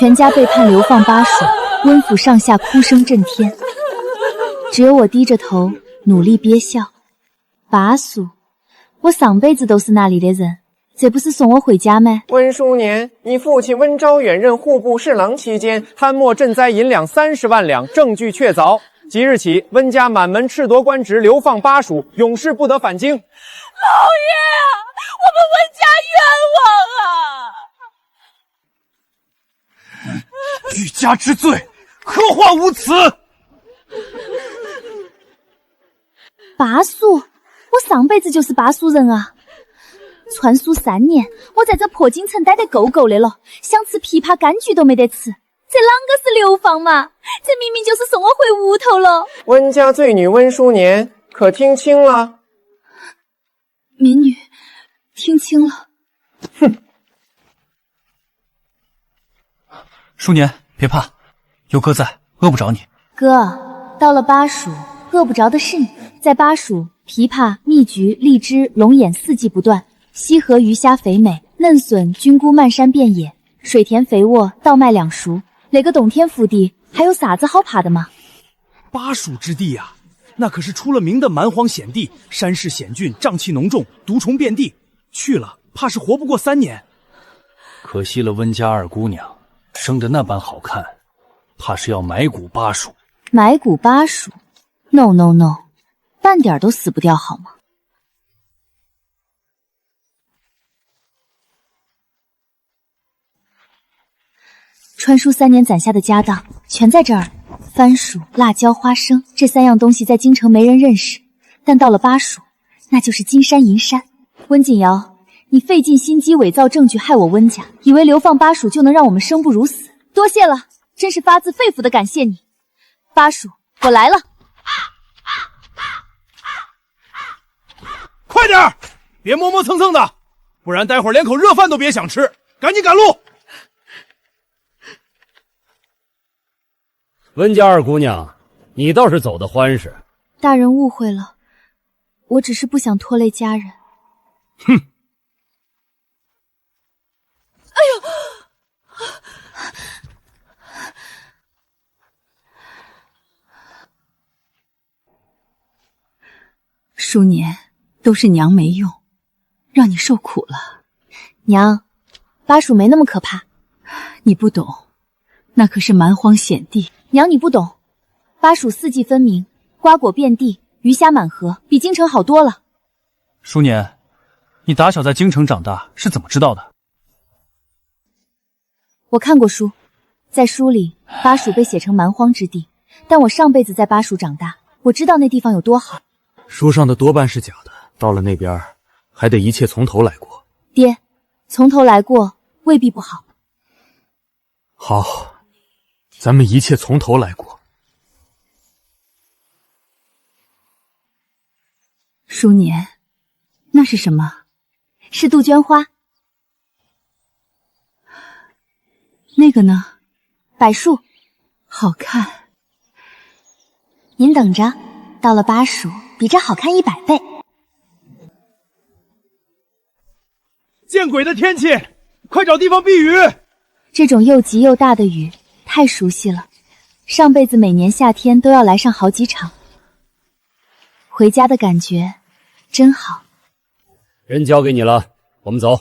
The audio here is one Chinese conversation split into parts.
全家被判流放巴蜀，温府上下哭声震天，只有我低着头努力憋笑。巴蜀，我上辈子都是那里的人，这不是送我回家吗？温叔年，你父亲温昭远任户部侍郎期间，贪没赈灾银两30万两，证据确凿。即日起，温家满门褫夺官职，流放巴蜀，永世不得返京。老爷啊，我们温家冤枉啊！欲加之罪，何患无辞？巴蜀，我上辈子就是巴蜀人啊！传书3年，我在这破京城待得够够的了，想吃枇杷柑橘都没得吃。这啷个是流放嘛？这明明就是送我回屋头了。温家罪女温叔年，可听清了？民女听清了。哼！叔年别怕，有哥在，饿不着你。哥，到了巴蜀，饿不着的是你。在巴蜀，枇杷、蜜橘、荔枝、龙眼四季不断，西河鱼虾肥美，嫩笋、菌菇漫山遍野，水田肥沃，稻麦两熟。哪个洞天福地，还有啥子好怕的吗？巴蜀之地啊，那可是出了名的蛮荒险地，山势险峻，瘴气浓重，毒虫遍地，去了怕是活不过3年。可惜了温家二姑娘，生得那般好看，怕是要埋骨巴蜀。埋骨巴蜀 ？No No No， 半点都死不掉好吗？川叔3年攒下的家当全在这儿，番薯、辣椒、花生这3样东西在京城没人认识，但到了巴蜀，那就是金山银山。温景尧，你费尽心机伪造证据害我温家，以为流放巴蜀就能让我们生不如死，多谢了，真是发自肺腑的感谢你。巴蜀，我来了。快点，别磨磨蹭蹭的，不然待会儿连口热饭都别想吃，赶紧赶路。温家二姑娘，你倒是走得欢实。大人误会了，我只是不想拖累家人。哼！哎呦！叔年，都是娘没用，让你受苦了。娘，巴蜀没那么可怕。你不懂，那可是蛮荒险地。娘，你不懂，巴蜀四季分明，瓜果遍地，鱼虾满河，比京城好多了。叔年，你打小在京城长大，是怎么知道的？我看过书，在书里巴蜀被写成蛮荒之地，但我上辈子在巴蜀长大，我知道那地方有多好。书上的多半是假的，到了那边还得一切从头来过。爹，从头来过未必不好。好，咱们一切从头来过。叔年，那是什么？是杜鹃花。那个呢？柏树。好看。您等着，到了巴蜀，比这好看100倍。见鬼的天气，快找地方避雨！这种又急又大的雨，太熟悉了。上辈子每年夏天都要来上好几场。回家的感觉真好。人交给你了，我们走。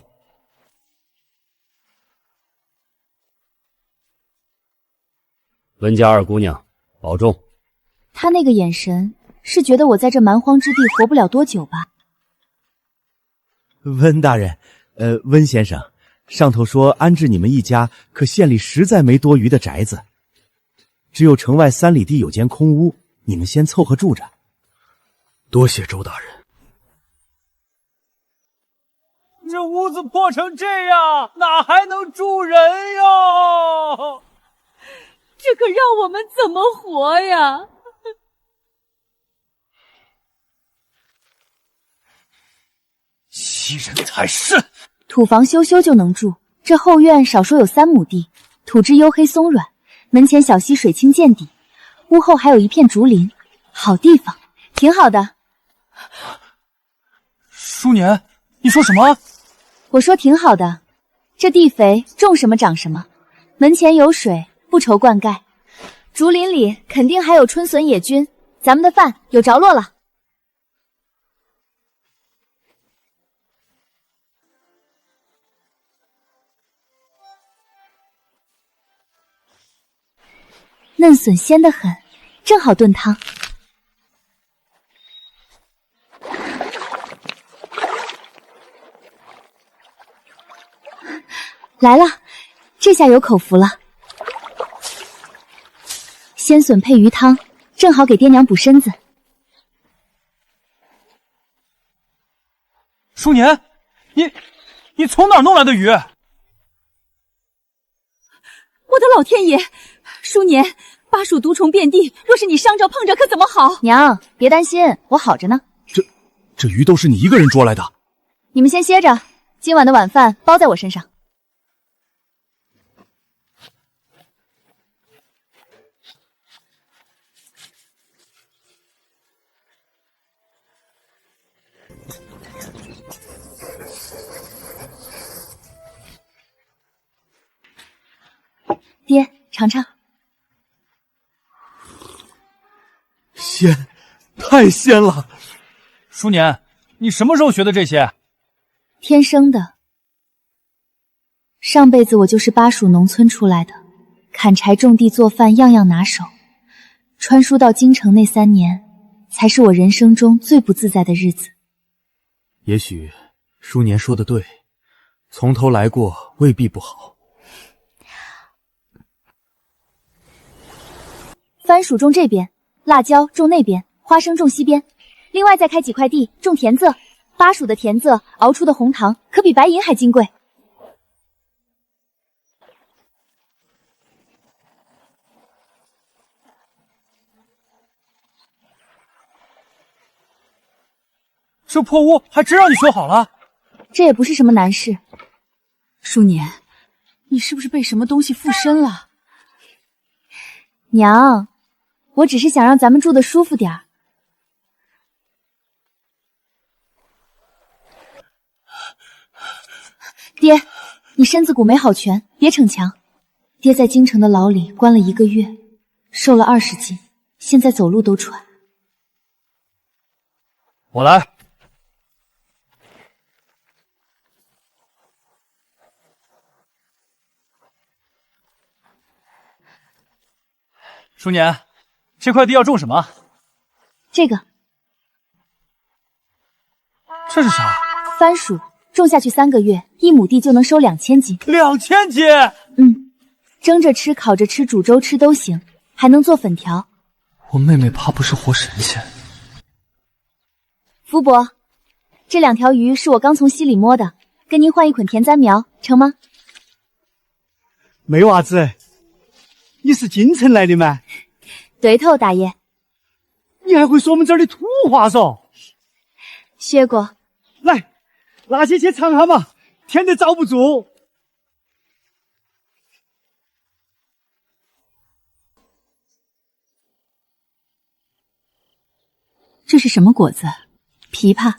温家二姑娘，保重。他那个眼神，是觉得我在这蛮荒之地活不了多久吧？温大人，温先生，上头说安置你们一家，可县里实在没多余的宅子，只有城外3里地有间空屋，你们先凑合住着。多谢周大人。这屋子破成这样，哪还能住人哟？这可让我们怎么活呀？欺人太甚！土房修修就能住，这后院少说有3亩地，土质黝黑松软，门前小溪水清见底，屋后还有一片竹林，好地方，挺好的。叔年，你说什么？我说挺好的，这地肥，种什么长什么。门前有水，不愁灌溉。竹林里肯定还有春笋野菌，咱们的饭有着落了。嫩笋鲜得很，正好炖汤。来了，这下有口福了。鲜笋配鱼汤，正好给爹娘补身子。淑年，你从哪儿弄来的鱼？我的老天爷！淑年，巴蜀毒虫遍地，若是你伤着碰着，可怎么好？娘，别担心，我好着呢。这鱼都是你一个人捉来的？你们先歇着，今晚的晚饭包在我身上。爹，尝尝。鲜，太鲜了！淑年，你什么时候学的这些？天生的。上辈子我就是巴蜀农村出来的，砍柴种地做饭样样拿手。穿书到京城那3年，才是我人生中最不自在的日子。也许淑年说的对，从头来过未必不好。番薯种这边，辣椒种那边，花生种西边，另外再开几块地种甜蔗。巴蜀的甜蔗熬出的红糖可比白银还金贵。这破屋还真让你修好了？这也不是什么难事。淑年，你是不是被什么东西附身了？娘，我只是想让咱们住得舒服点儿。爹，你身子骨没好全，别逞强。爹在京城的牢里关了1个月，瘦了20斤，现在走路都喘。我来。淑年，这块地要种什么？这个。这是啥？番薯，种下去3个月，1亩地就能收2000斤。2000斤？蒸着吃、烤着吃、煮粥吃都行，还能做粉条。我妹妹怕不是活神仙。福伯，这2条鱼是我刚从溪里摸的，跟您换一捆田簪苗，成吗？妹娃子，你是京城来的吗？对头，大爷。你还会说我们这儿的土话嗦？学过。来，拿些去尝下嘛，甜得遭不住。这是什么果子？枇杷，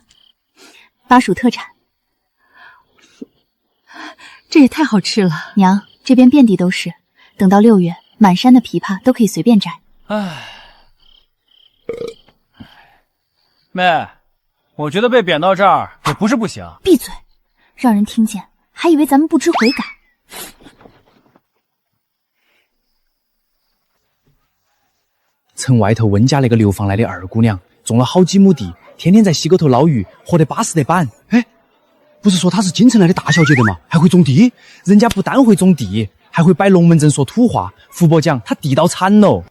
巴蜀特产。这也太好吃了。娘，这边遍地都是，等到6月，满山的枇杷都可以随便摘。唉，妹，我觉得被贬到这儿也不是不行。闭嘴，让人听见还以为咱们不知悔改。城外头温家那个流放来的2姑娘，种了好几亩地，天天在溪沟头捞鱼，活得巴适得板。哎，不是说她是京城来的大小姐的吗？还会种地？人家不单会种地，还会摆龙门阵说土话。福伯讲她地道惨喽。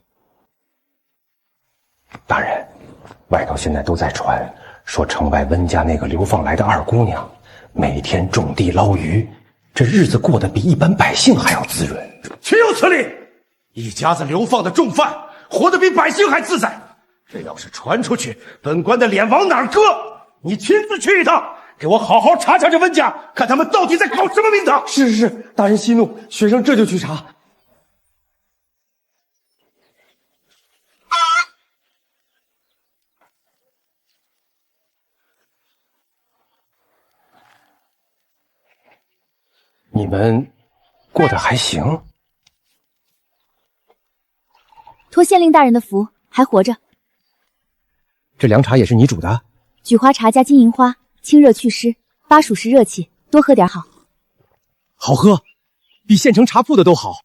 大人，外头现在都在传，说城外温家那个流放来的2姑娘，每天种地捞鱼，这日子过得比一般百姓还要滋润。岂有此理！一家子流放的重犯，活得比百姓还自在。这要是传出去，本官的脸往哪儿搁？你亲自去一趟，给我好好查查这温家，看他们到底在搞什么名堂。是，大人息怒，学生这就去查。你们过得还行？托县令大人的福，还活着。这凉茶也是你煮的？菊花茶加金银花，清热祛湿，巴蜀是热气，多喝点好。好喝，比县城茶铺的都好。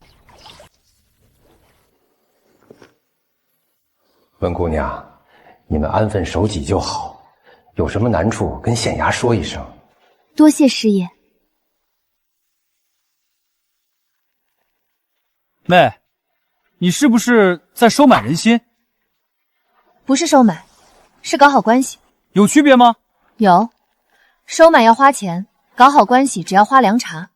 温姑娘，你们安分守己就好，有什么难处跟县衙说一声。多谢师爷。妹，你是不是在收买人心？不是收买，是搞好关系。有区别吗？有，收买要花钱，搞好关系只要花凉茶。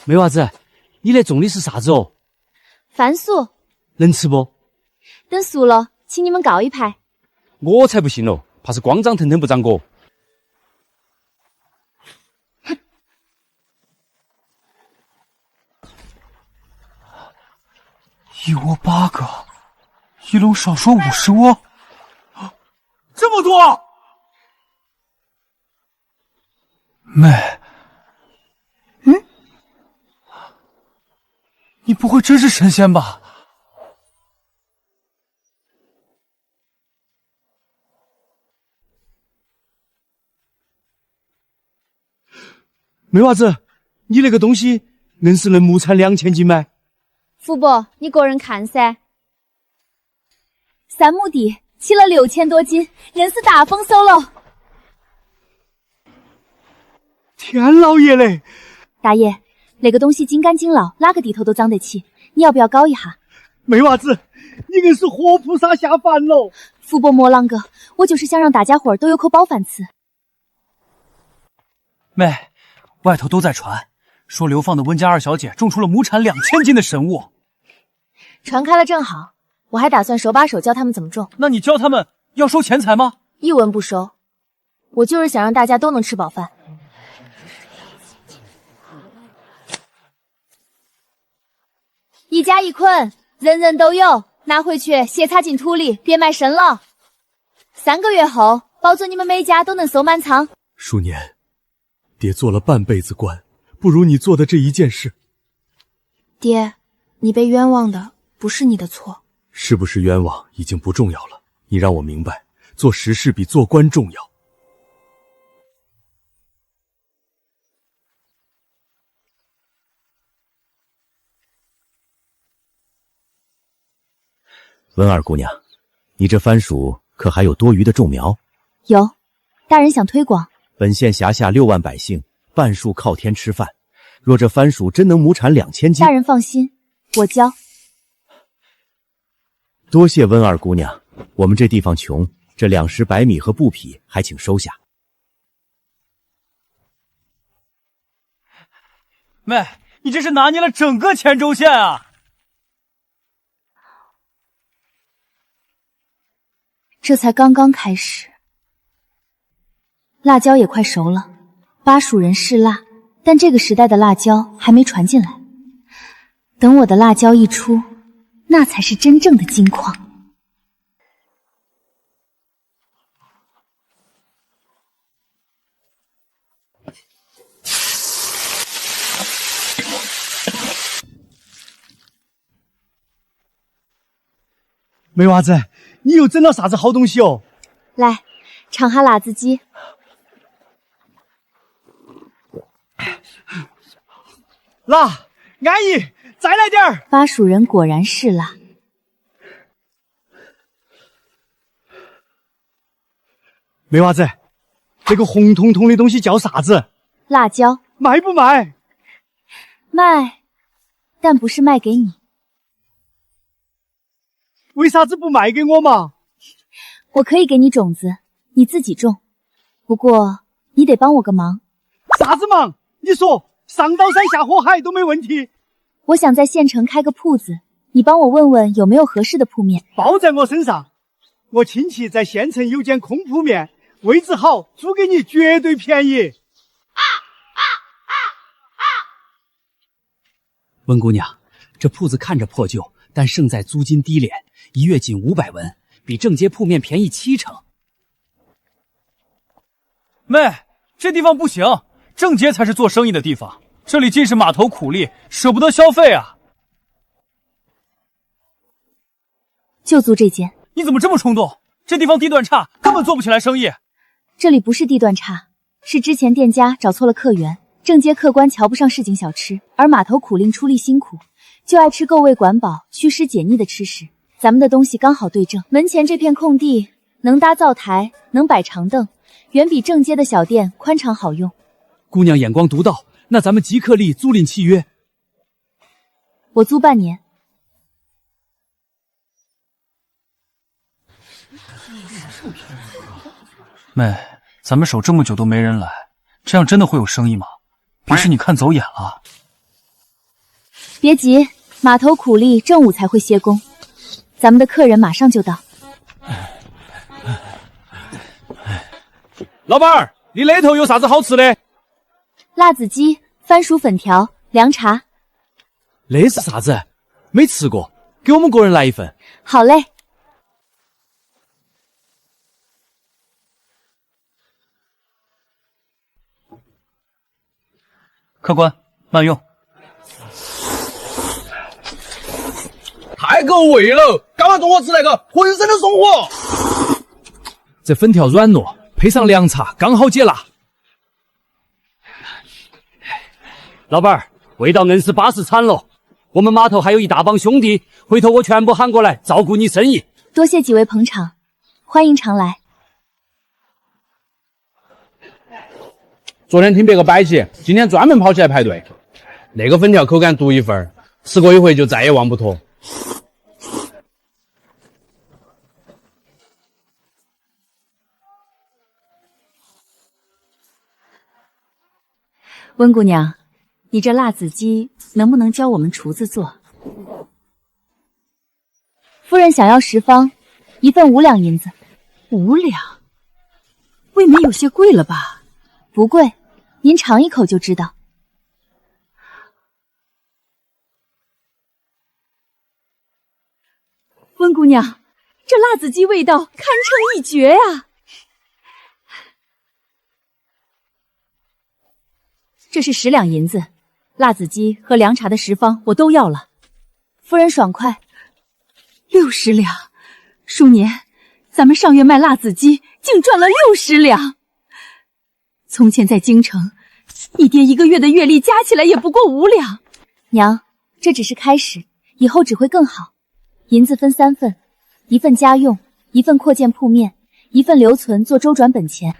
梅娃子，你来种的是啥子哦？番薯能吃不？等熟了，请你们告一排。我才不信喽，怕是光长腾腾不长果。一窝8个，一笼少说50窝，这么多！妹，你不会真是神仙吧？梅娃子，你那个东西硬是能亩产2000斤吗？福伯，你个人看噻。3亩地起了6000多斤，硬是大丰收了。天老爷嘞！大爷，那个东西金干金老，哪个地头都长得起，你要不要搞一下？梅娃子，你硬是活菩萨下凡喽！福伯莫啷个，我就是想让大家伙儿都有口饱饭吃。妹，外头都在传，说流放的温家二小姐种出了亩产2000斤的神物。传开了正好，我还打算手把手教他们怎么种。那你教他们要收钱财吗？一文不收，我就是想让大家都能吃饱饭。1家1捆，人人都有，拿回去斜插进土里，别埋深了。3个月后，保准你们每家都能收满仓。淑年，爹做了半辈子官，不如你做的这一件事。爹，你被冤枉的不是你的错。是不是冤枉已经不重要了，你让我明白，做实事比做官重要。温二姑娘，你这番薯可还有多余的种苗？有，大人想推广。本县辖下6万百姓，半数靠天吃饭，若这番薯真能亩产2000斤，大人放心，我教。多谢温二姑娘，我们这地方穷，这2石白米和布匹还请收下。妹，你这是拿捏了整个黔州县啊！这才刚刚开始，辣椒也快熟了。巴蜀人嗜辣，但这个时代的辣椒还没传进来。等我的辣椒一出，那才是真正的金矿。梅娃子，你又整了啥子好东西哦？来，尝下辣子鸡。辣，安逸，再来点儿。巴蜀人果然是辣。梅娃子，这个红彤彤的东西叫啥子？辣椒。卖不卖？卖，但不是卖给你。为啥子不卖给我嘛？我可以给你种子，你自己种，不过你得帮我个忙。啥子忙？你说，上刀山下火海都没问题。我想在县城开个铺子，你帮我问问有没有合适的铺面。包在我身上，我亲戚在县城有间空铺面，位置好，租给你绝对便宜。温姑娘，这铺子看着破旧，但胜在租金低廉，一月仅500文，比正街铺面便宜70%。妹，这地方不行，正街才是做生意的地方，这里尽是码头苦力，舍不得消费啊。就租这间。你怎么这么冲动？这地方地段差，根本做不起来生意。这里不是地段差，是之前店家找错了客源，正街客官瞧不上市井小吃，而码头苦令出力辛苦，就爱吃够味管饱、祛湿解腻的吃食。咱们的东西刚好对症，门前这片空地能搭灶台，能摆长凳，远比正街的小店宽敞好用。姑娘眼光独到，那咱们即刻立租赁契约。我租半年。妹，咱们守这么久都没人来，这样真的会有生意吗？别是你看走眼了？别急，码头苦力正午才会歇工，咱们的客人马上就到。老板儿，你那头有啥子好吃的？辣子鸡、番薯粉条、凉茶。那是啥子？没吃过，给我们个人来一份。好嘞。客官，慢用。太够味了！刚刚中午吃那个，浑身都松火。这粉条软糯，配上凉茶，刚好解辣。老板儿，味道硬是巴适惨了。我们码头还有一大帮兄弟，回头我全部喊过来照顾你生意。多谢几位捧场，欢迎常来。昨天听别个摆起，今天专门跑起来排队。那个粉条口感独一份，吃过一回就再也忘不脱。温姑娘，你这辣子鸡能不能教我们厨子做？夫人想要10方，1份5两银子。5两，未免有些贵了吧？不贵。您尝一口就知道。温姑娘，这辣子鸡味道堪称一绝呀！这是10两银子，辣子鸡和凉茶的10方我都要了。夫人爽快。60两，叔年，咱们上月卖辣子鸡竟赚了60两。从前在京城，你爹1个月的月例加起来也不过5两。娘，这只是开始，以后只会更好。银子分3份，1份家用，1份扩建铺面，1份留存做周转本钱。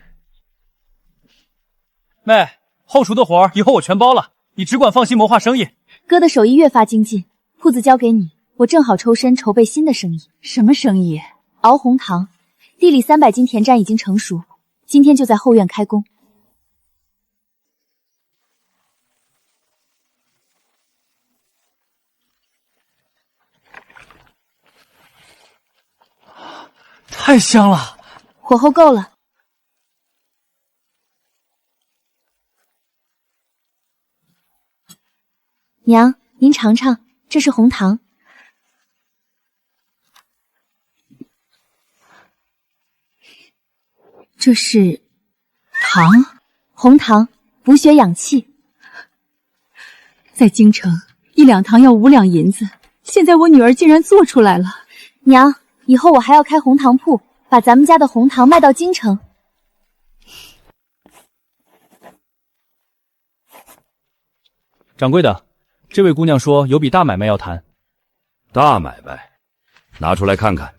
妹，后厨的活以后我全包了，你只管放心谋划生意。哥的手艺越发精进，铺子交给你，我正好抽身筹备新的生意。什么生意？熬红糖，地里300斤田毡已经成熟，今天就在后院开工。太香了，火候够了。娘，您尝尝，这是红糖。这是糖？红糖，补血养气。在京城，1两糖要5两银子，现在我女儿竟然做出来了。娘，以后我还要开红糖铺，把咱们家的红糖卖到京城。掌柜的，这位姑娘说有笔大买卖要谈。大买卖，拿出来看看。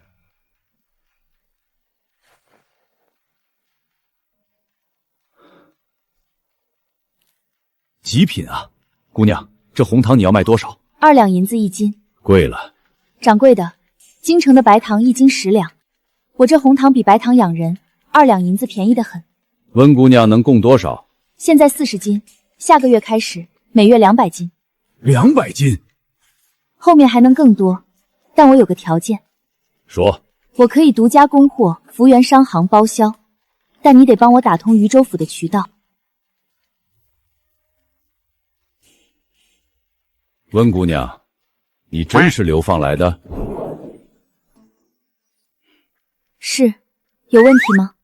极品啊！姑娘，这红糖你要卖多少？2两银子1斤。贵了。掌柜的，京城的白糖1斤10两，我这红糖比白糖养人，2两银子便宜得很。温姑娘能供多少？现在40斤，下个月开始每月200斤。200斤？后面还能更多，但我有个条件。说。我可以独家供货，福源商行包销，但你得帮我打通渝州府的渠道。温姑娘，你真是流放来的？是，有问题吗？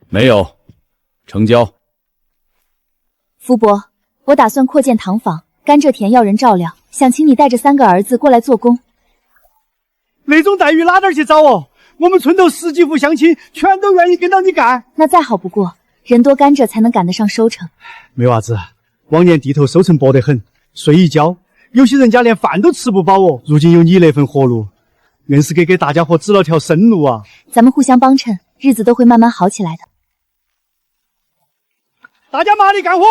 没有，成交。福伯，我打算扩建糖坊，甘蔗田要人照料，想请你带着3个儿子过来做工。那种待遇哪点去找哦？我们村头10几户乡亲全都愿意跟到你干。那再好不过，人多甘蔗才能赶得上收成。没娃子，往年地头收成薄得很，睡一觉，有些人家连饭都吃不饱哦。如今有你那份活路，硬是给大家伙指了条生路啊！咱们互相帮衬，日子都会慢慢好起来的。大家麻利干活，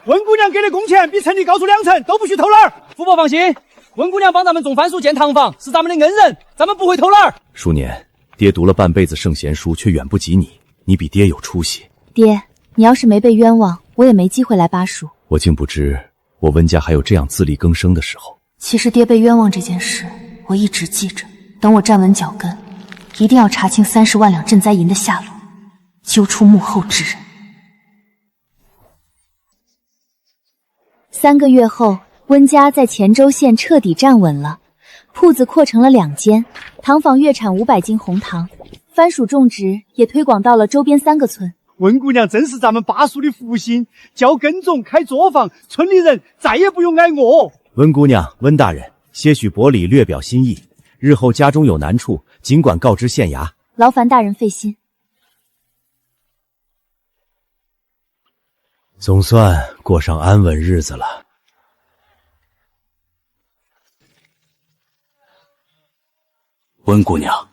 温姑娘给的工钱比城里高出2成，都不许偷懒。福伯放心，温姑娘帮咱们种番薯建堂房，是咱们的恩人，咱们不会偷懒。叔年，爹读了半辈子圣贤书，却远不及你，你比爹有出息。爹，你要是没被冤枉，我也没机会来巴蜀。我竟不知我温家还有这样自力更生的时候。其实爹被冤枉这件事，我一直记着。等我站稳脚跟，一定要查清30万两赈灾银的下落，揪出幕后之人。3个月后，温家在黔州县彻底站稳了，铺子扩成了2间，糖坊月产500斤红糖，番薯种植也推广到了周边3个村。温姑娘真是咱们巴蜀的福星，教耕种，开作坊，村里人再也不用挨饿。温姑娘，温大人，些许薄礼略表心意，日后家中有难处，尽管告知县衙。劳烦大人费心。总算过上安稳日子了。温姑娘，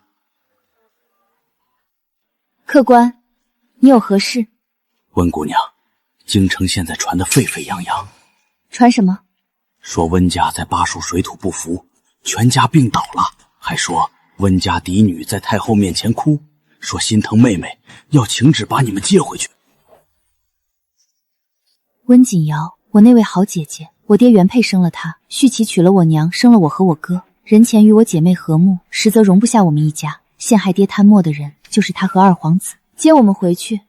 客官，你有何事？温姑娘，京城现在传得沸沸扬扬。传什么？说温家在巴蜀水土不服，全家病倒了，还说温家嫡女在太后面前哭，说心疼妹妹，要请旨把你们接回去。温锦瑶，我那位好姐姐，我爹原配生了她，续其娶了我娘，生了我和我哥。人前与我姐妹和睦，实则容不下我们一家。陷害爹贪墨的人就是他和二皇子，接我们回去，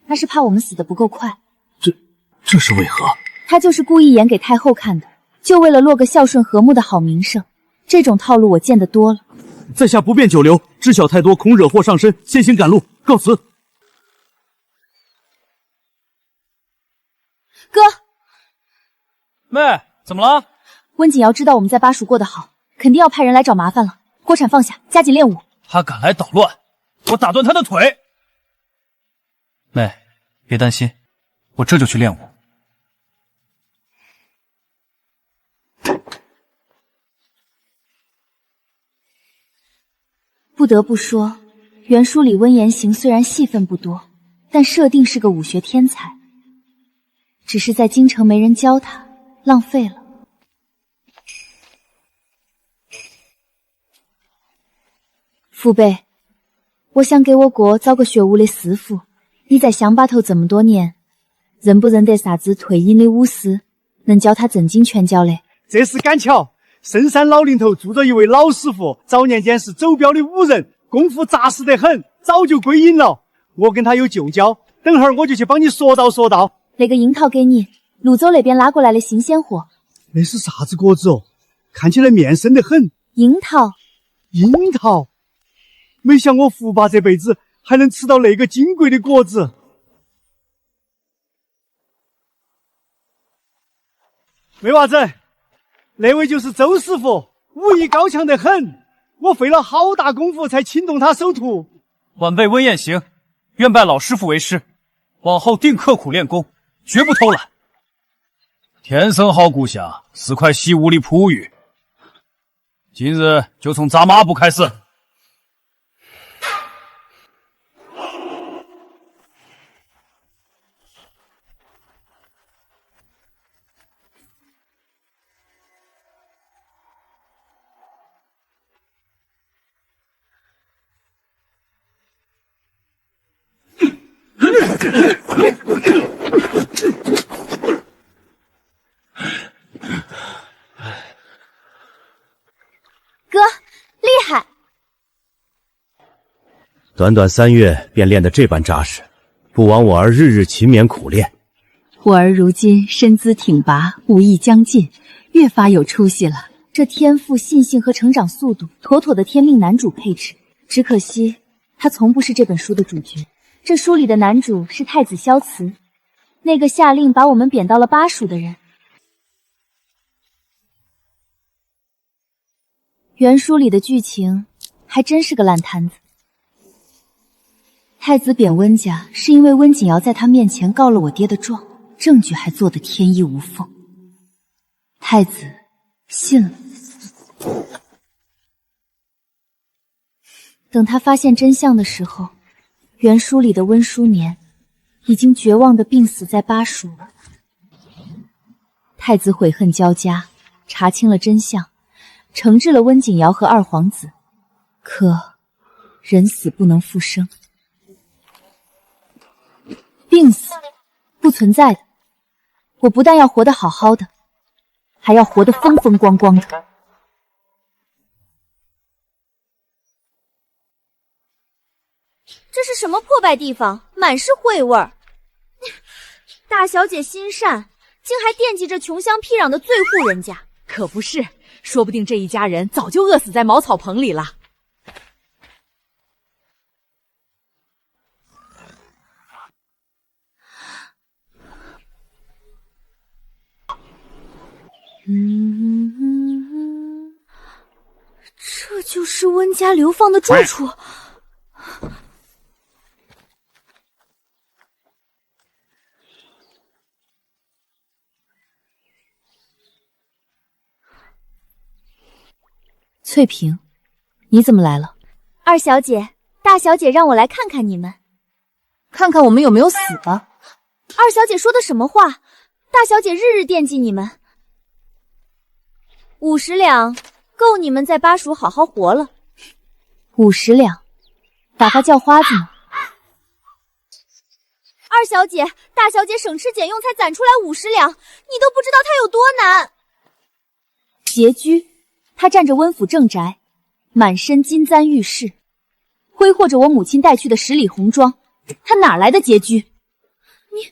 那是怕我们死得不够快。这是为何？他就是故意演给太后看的，就为了落个孝顺和睦的好名声。这种套路我见得多了。在下不便久留，知晓太多，恐惹祸上身，先行赶路，告辞。哥，妹，怎么了？温锦瑶知道我们在巴蜀过得好，肯定要派人来找麻烦了。锅铲放下，加紧练武。他敢来捣乱，我打断他的腿。妹，别担心，我这就去练武。不得不说，原书里温言行虽然戏份不多，但设定是个武学天才，只是在京城没人教他，浪费了。父辈，我想给我哥找个学武的师傅，你在乡坝头这么多年，认不认得啥子退隐的武师，能教他正经拳脚的？这是赶巧，深山老林头住着一位老师傅，早年间是走镖的武人，功夫扎实得很，早就归隐了。我跟他有旧交，等会儿我就去帮你说道说道。那个樱桃给你，泸州那边拉过来的新鲜货。那是啥子果子哦？看起来面生得很。樱桃。樱桃。没想我福爸这辈子还能吃到那个金贵的果子。没娃子，那位就是周师傅，武艺高强得很，我费了好大功夫才请动他收徒。晚辈温彦行，愿拜老师傅为师，往后定刻苦练功，绝不偷懒。天生好故乡，是块习武的璞玉，今日就从扎马步开始。哥，厉害！短短3月便练得这般扎实，不枉我儿日日勤勉苦练。我儿如今身姿挺拔，武艺将进，越发有出息了。这天赋、信性和成长速度，妥妥的天命男主配置。只可惜他从不是这本书的主角。这书里的男主是太子萧慈，那个下令把我们贬到了巴蜀的人。原书里的剧情还真是个烂摊子。太子贬温家是因为温景瑶在他面前告了我爹的状，证据还做得天衣无缝。太子信了。等他发现真相的时候，原书里的温淑年已经绝望地病死在巴蜀了。太子悔恨交加，查清了真相，惩治了温景瑶和二皇子。可人死不能复生，病死不存在的。我不但要活得好好的，还要活得风风光光的。这是什么破败地方，满是秽味儿。大小姐心善，竟还惦记着穷乡僻壤的罪户人家。可不是，说不定这一家人早就饿死在茅草棚里了。这就是温家流放的住处。翠萍，你怎么来了？二小姐，大小姐让我来看看你们，看看我们有没有死吧。二小姐说的什么话？大小姐日日惦记你们，50两够你们在巴蜀好好活了。50两，打发叫花子呢？二小姐、大小姐省吃俭用才攒出来50两，你都不知道它有多难。拮据。他占着温府正宅，满身金簪玉饰，挥霍着我母亲带去的10里红妆，他哪来的拮据？你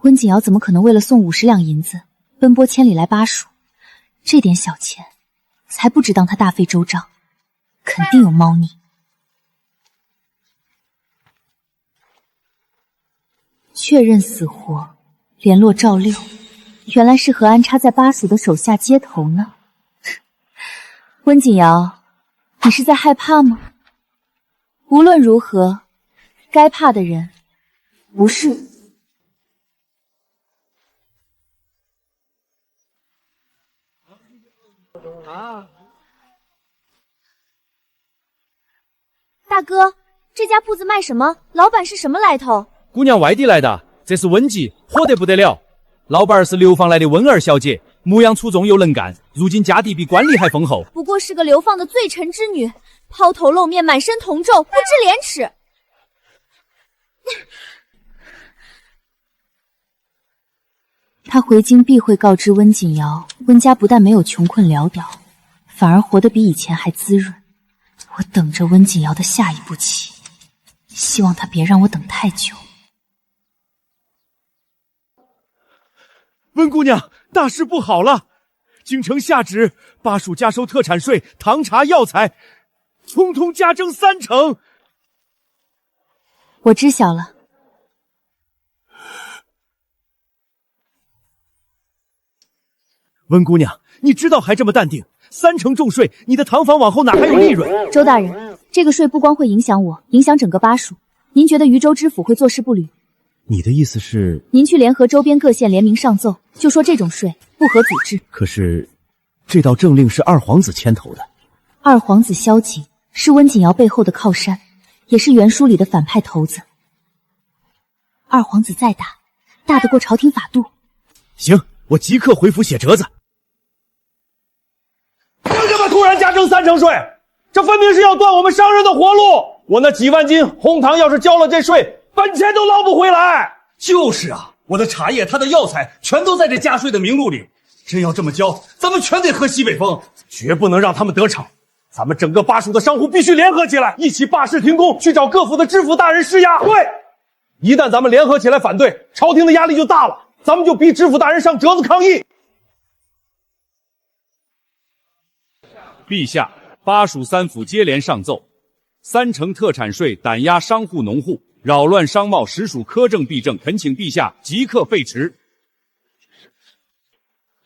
温景瑶怎么可能为了送50两银子奔波千里来巴蜀？这点小钱，才不值当他大费周章，肯定有猫腻。确认死活，联络赵六，原来是和安插在巴蜀的手下接头呢。温景瑶，你是在害怕吗？无论如何，该怕的人不是。大哥，这家铺子卖什么？老板是什么来头？姑娘外地来的，这是温记，火得不得了。老板是流放来的温儿小姐，模样出众又能干，如今家底比官吏还丰厚。不过是个流放的罪臣之女，抛头露面，满身铜皱，不知廉耻。他回京必会告知温景瑶，温家不但没有穷困潦倒，反而活得比以前还滋润。我等着温景瑶的下一步棋，希望他别让我等太久。温姑娘，大事不好了！京城下旨，巴蜀加收特产税、糖茶药材，通通加征30%。我知晓了。温姑娘，你知道还这么淡定？30%重税，你的堂房往后哪还有利润？周大人，这个税不光会影响我，影响整个巴蜀。您觉得渝州知府会坐视不理？你的意思是，您去联合周边各县联名上奏，就说这种税不合组织。可是，这道政令是二皇子牵头的。二皇子萧景是温景瑶背后的靠山，也是原书里的反派头子。二皇子再大，大得过朝廷法度。行，我即刻回府写折子。为什么突然加征30%税？这分明是要断我们商人的活路。我那几万斤红糖要是交了这税，本钱都捞不回来。就是啊，我的茶叶，他的药材，全都在这加税的名录里。真要这么交，咱们全得喝西北风，绝不能让他们得逞。咱们整个巴蜀的商户必须联合起来，一起罢市停工，去找各府的知府大人施压。对，一旦咱们联合起来反对，朝廷的压力就大了，咱们就逼知府大人上折子抗议。陛下，巴蜀3府接连上奏， 3成特产税打压商户农户，扰乱商贸，实属苛政弊政，恳请陛下即刻废除。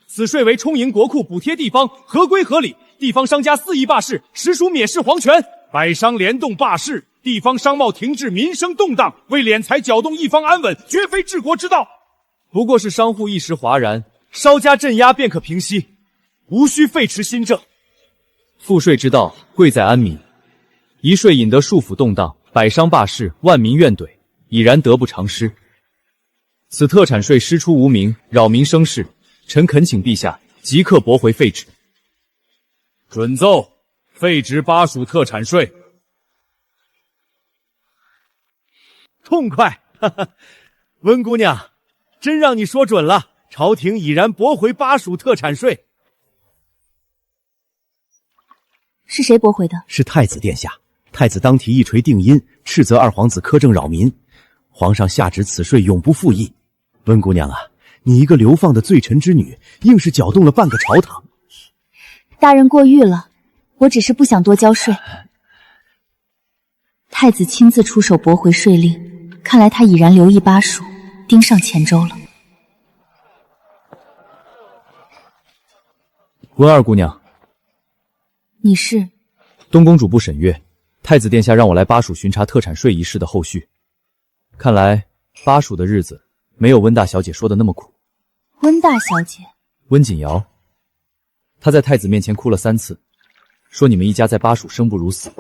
此税为充盈国库，补贴地方，合规合理。地方商家肆意罢市，实属蔑视皇权。百商联动罢市，地方商贸停滞，民生动荡，为敛财搅动一方安稳，绝非治国之道。不过是商户一时哗然，稍加镇压便可平息，无需废除新政。赋税之道，贵在安民。一税引得庶府动荡，百商罢市，万民怨怼，已然得不偿失。此特产税师出无名，扰民生事，臣恳请陛下即刻驳回废止。准奏，废止巴蜀特产税。痛快！哈哈，温姑娘，真让你说准了，朝廷已然驳回巴蜀特产税。是谁驳回的？是太子殿下。太子当庭一锤定音，斥责二皇子苛政扰民。皇上下旨此税永不复议。温姑娘啊，你一个流放的罪臣之女，硬是搅动了半个朝堂。大人过誉了，我只是不想多交税。太子亲自出手驳回税令，看来他已然留意巴蜀，盯上黔州了。温二姑娘，你是？东宫主簿沈月，太子殿下让我来巴蜀巡查特产税一事的后续。看来巴蜀的日子没有温大小姐说的那么苦。温大小姐？温锦瑶，她在太子面前哭了3次，说你们一家在巴蜀生不如死。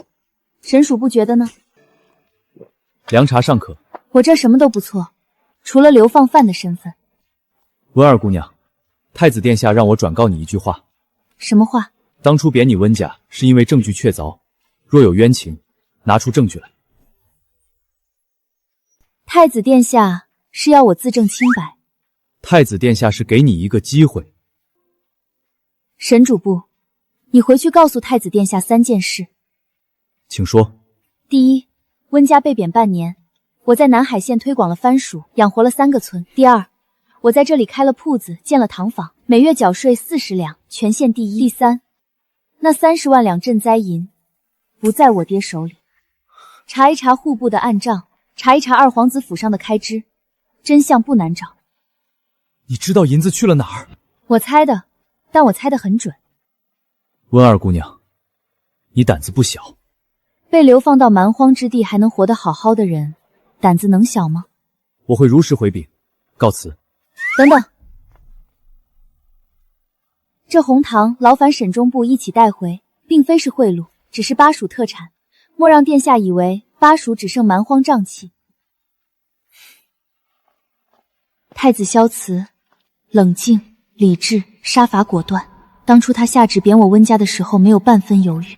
沈属不觉得呢？凉茶尚可。我这什么都不错，除了流放犯的身份。温二姑娘，太子殿下让我转告你一句话。什么话？当初贬你温家是因为证据确凿，若有冤情，拿出证据来。太子殿下是要我自证清白。太子殿下是给你一个机会。沈主簿，你回去告诉太子殿下3件事。请说。第一，温家被贬半年，我在南海县推广了番薯，养活了3个村。第二，我在这里开了铺子，建了糖坊，每月缴税40两，全县第一。第三，那30万两赈灾银不在我爹手里。查一查户部的暗账，查一查二皇子府上的开支，真相不难找。你知道银子去了哪儿？我猜的，但我猜得很准。温二姑娘，你胆子不小。被流放到蛮荒之地还能活得好好的人，胆子能小吗？我会如实回禀，告辞。等等，这红糖劳烦沈中部一起带回，并非是贿赂，只是巴蜀特产，莫让殿下以为巴蜀只剩蛮荒瘴气。太子萧慈冷静理智，杀伐果断，当初他下旨贬我温家的时候没有半分犹豫。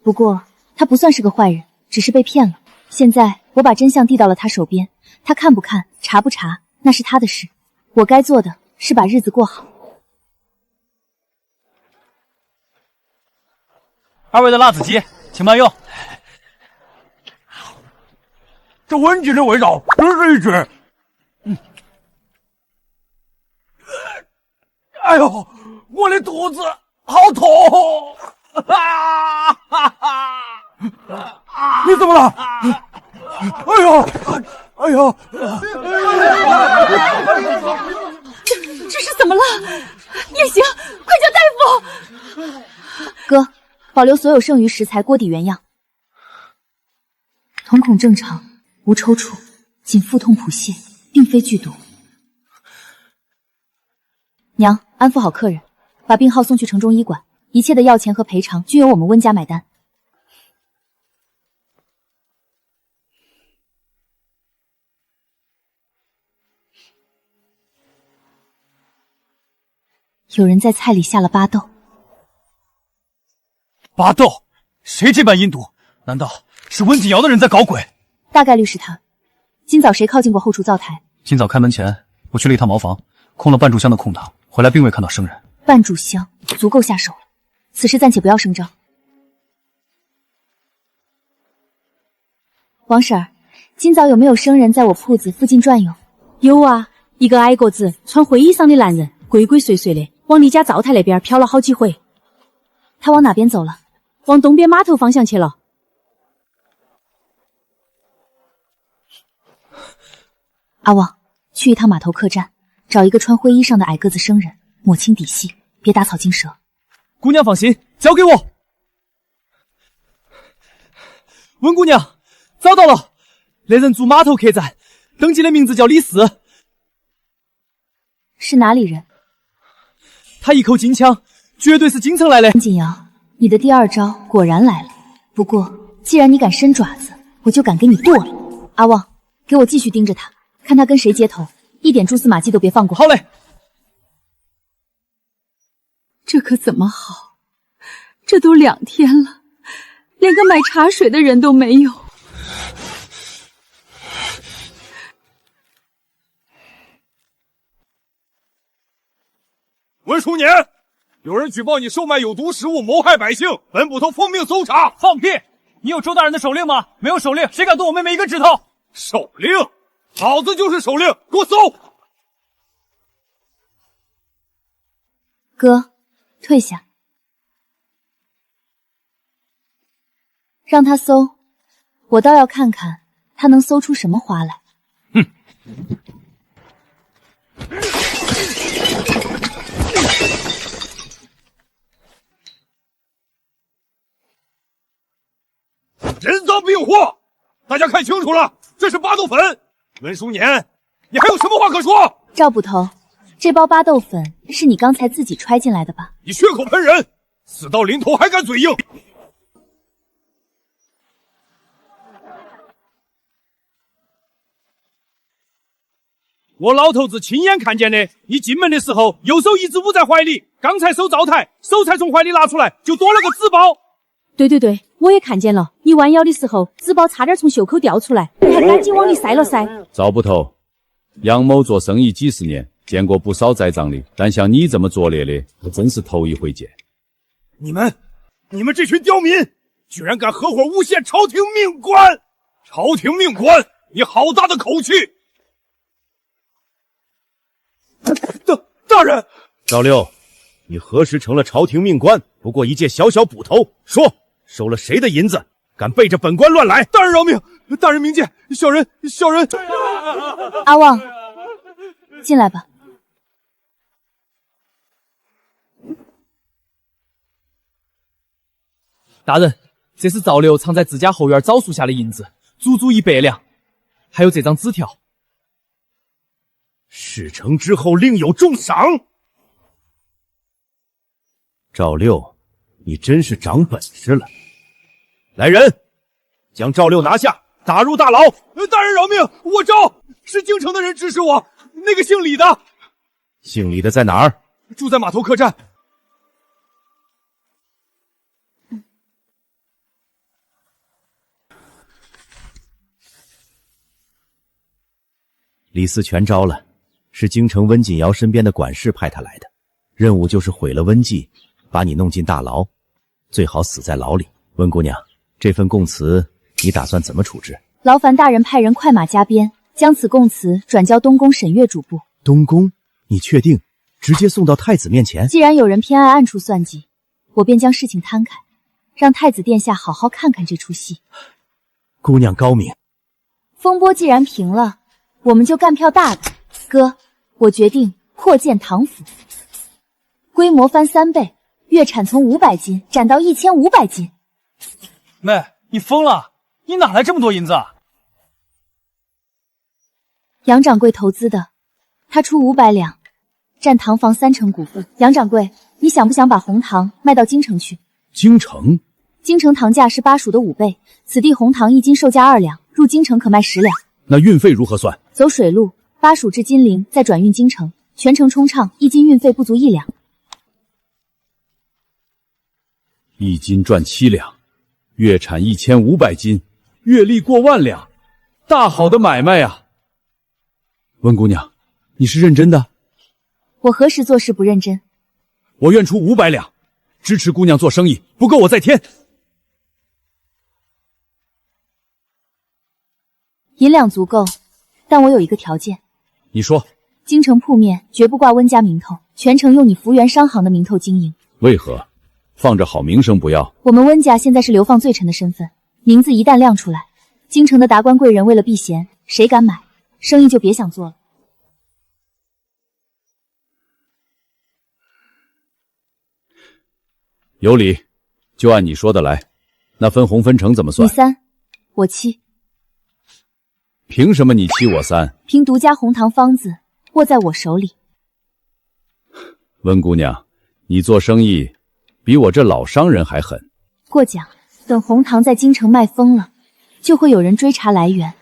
不过他不算是个坏人，只是被骗了。现在我把真相递到了他手边，他看不看查不查那是他的事，我该做的是把日子过好。2位的辣子鸡请慢用。这温馨的味道真是一绝。哎呦，我的肚子好痛！你怎么了？哎呦，哎呦！这是怎么了？叶行，快叫大夫！哥，保留所有剩余食材锅底原样。瞳孔正常，无抽搐，仅腹痛腹泻，并非剧毒。娘，安抚好客人，把病号送去城中医馆，一切的药钱和赔偿均由我们温家买单。有人在菜里下了巴豆。巴豆？谁这般阴毒？难道是温锦瑶的人在搞鬼？大概率是他。今早谁靠近过后厨灶台？今早开门前，我去了一趟茅房，空了半炷香的空档，回来并未看到生人。半炷香足够下手了，此事暂且不要声张。王婶儿，今早有没有生人在我铺子附近转悠？有啊，一个矮个子穿灰衣裳的男人鬼鬼祟祟的往李家灶台那边飘了好几回。他往哪边走了？往东边码头方向去了。阿旺，去一趟码头客栈，找一个穿灰衣裳的矮个子生人，抹清底细，别打草惊蛇。姑娘放心，交给我。温姑娘，找到了，那人住码头客栈，登记的名字叫李四。是哪里人？他一口京腔，绝对是京城来的。锦瑶，你的第二招果然来了。不过，既然你敢伸爪子，我就敢给你剁了。阿旺，给我继续盯着他，看他跟谁接头，一点蛛丝马迹都别放过。好嘞。这可怎么好？这都2天了，连个买茶水的人都没有。文书年，有人举报你售卖有毒食物，谋害百姓，本捕头奉命搜查。放屁！你有周大人的手令吗？没有手令，谁敢动我妹妹一个指头？手令？老子就是手令，给我搜！哥，退下，让他搜，我倒要看看他能搜出什么花来。人赃并获，大家看清楚了，这是巴豆粉。文书年，你还有什么话可说？赵捕头，这包巴豆粉是你刚才自己揣进来的吧？你血口喷人，死到临头还敢嘴硬！我老头子亲眼看见的，你进门的时候右手一直捂在怀里，刚才收灶台，手才从怀里拿出来，就多了个纸包。对，我也看见了，你弯腰的时候，纸包差点从袖口掉出来，你还赶紧往里塞了塞。赵捕头，杨某做生意几十年，见过不少栽赃的，但像你这么拙劣的，我真是头一回见。你们这群刁民，居然敢合伙诬陷朝廷命官！朝廷命官，你好大的口气！大人，赵六，你何时成了朝廷命官？不过一介小小捕头，说收了谁的银子？敢背着本官乱来！大人饶命！大人明鉴，小人。阿旺，进来吧。大人，这是赵六藏在自家后院枣树下的银子，足足100两，还有这张纸条。事成之后另有重赏。赵六，你真是长本事了。来人，将赵六拿下，打入大牢。大人饶命，我招，是京城的人指使我，那个姓李的。姓李的在哪儿？住在码头客栈。李四全招了，是京城温锦瑶身边的管事派他来的，任务就是毁了温记，把你弄进大牢，最好死在牢里。温姑娘，这份供词你打算怎么处置？劳烦大人派人快马加鞭，将此供词转交东宫审阅主簿。东宫？你确定？直接送到太子面前？既然有人偏爱暗处算计，我便将事情摊开，让太子殿下好好看看这出戏。姑娘高明。风波既然平了，我们就干票大的。哥，我决定扩建唐府，规模翻3倍，月产从500斤涨到1500斤。妹，你疯了？你哪来这么多银子啊？杨掌柜投资的，他出500两，占堂房30%股份。杨掌柜，你想不想把红糖卖到京城去？京城？京城糖价是巴蜀的5倍，此地红糖1斤售价2两，入京城可卖10两。那运费如何算？走水路，巴蜀至金陵，再转运京城，全程冲畅，1斤运费不足1两。1斤赚7两，月产1500斤，月利过万两，大好的买卖啊！温姑娘，你是认真的？我何时做事不认真？我愿出500两，支持姑娘做生意，不够我再添。银两足够，但我有一个条件。你说。京城铺面绝不挂温家名头，全程用你福源商行的名头经营。为何？放着好名声不要？我们温家现在是流放罪臣的身份，名字一旦亮出来，京城的达官贵人为了避嫌，谁敢买，生意就别想做了。有理，就按你说的来。那分红分成怎么算？你3，我7。凭什么你7我3？凭独家红糖方子握在我手里。温姑娘，你做生意比我这老商人还狠。过奖，等红糖在京城卖疯了，就会有人追查来源，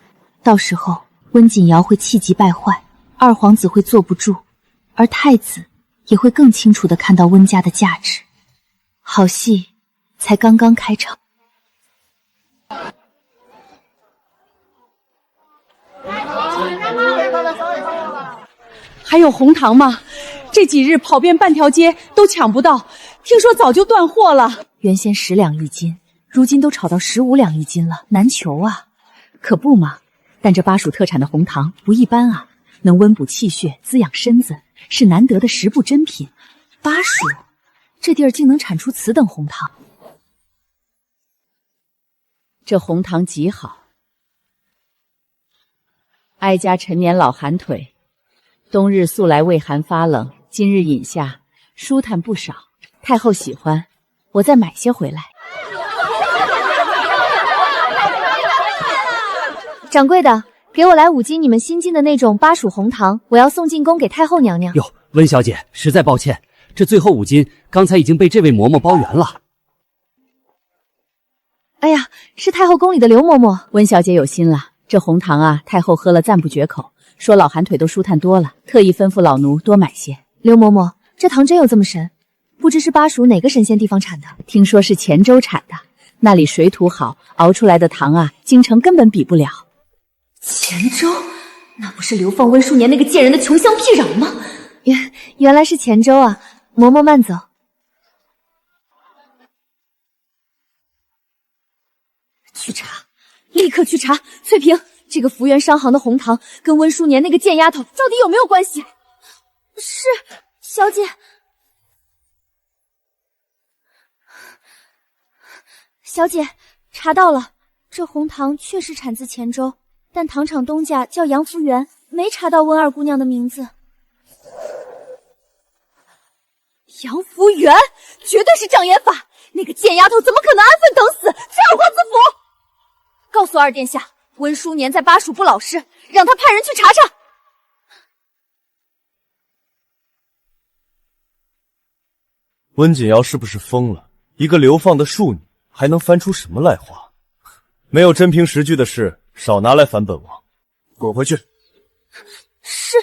到时候温锦瑶会气急败坏，二皇子会坐不住，而太子也会更清楚地看到温家的价值。好戏才刚刚开场。还有红糖吗？这几日跑遍半条街都抢不到，听说早就断货了。原先10两一斤，如今都炒到15两一斤了，难求啊。可不嘛，但这巴蜀特产的红糖不一般啊，能温补气血，滋养身子，是难得的食部珍品。巴蜀这地儿竟能产出此等红糖，这红糖极好。哀家陈年老寒腿，冬日素来畏寒发冷，今日饮下舒坦不少。太后喜欢，我再买些回来。掌柜的，给我来5斤你们新进的那种巴蜀红糖，我要送进宫给太后娘娘。哟，温小姐，实在抱歉，这最后5斤刚才已经被这位嬷嬷包圆了。哎呀，是太后宫里的刘嬷嬷。温小姐有心了，这红糖啊，太后喝了赞不绝口，说老寒腿都舒坦多了，特意吩咐老奴多买些。刘嬷嬷，这糖真有这么神？不知是巴蜀哪个神仙地方产的？听说是黔州产的，那里水土好，熬出来的糖啊，京城根本比不了。黔州？那不是流放温淑年那个贱人的穷乡僻壤吗？原来是黔州啊！嬷嬷慢走。去查，立刻去查！翠萍，这个福源商行的红糖跟温淑年那个贱丫头到底有没有关系？是，小姐。小姐，查到了，这红糖确实产自黔州，但糖厂东家叫杨福元，没查到温二姑娘的名字。杨福元绝对是障眼法，那个贱丫头怎么可能安分等死，非要官自府？告诉二殿下，温淑年在巴蜀不老实，让他派人去查查。温锦瑶是不是疯了？一个流放的庶女，还能翻出什么来话？没有真凭实据的事，少拿来烦本王。滚回去！是。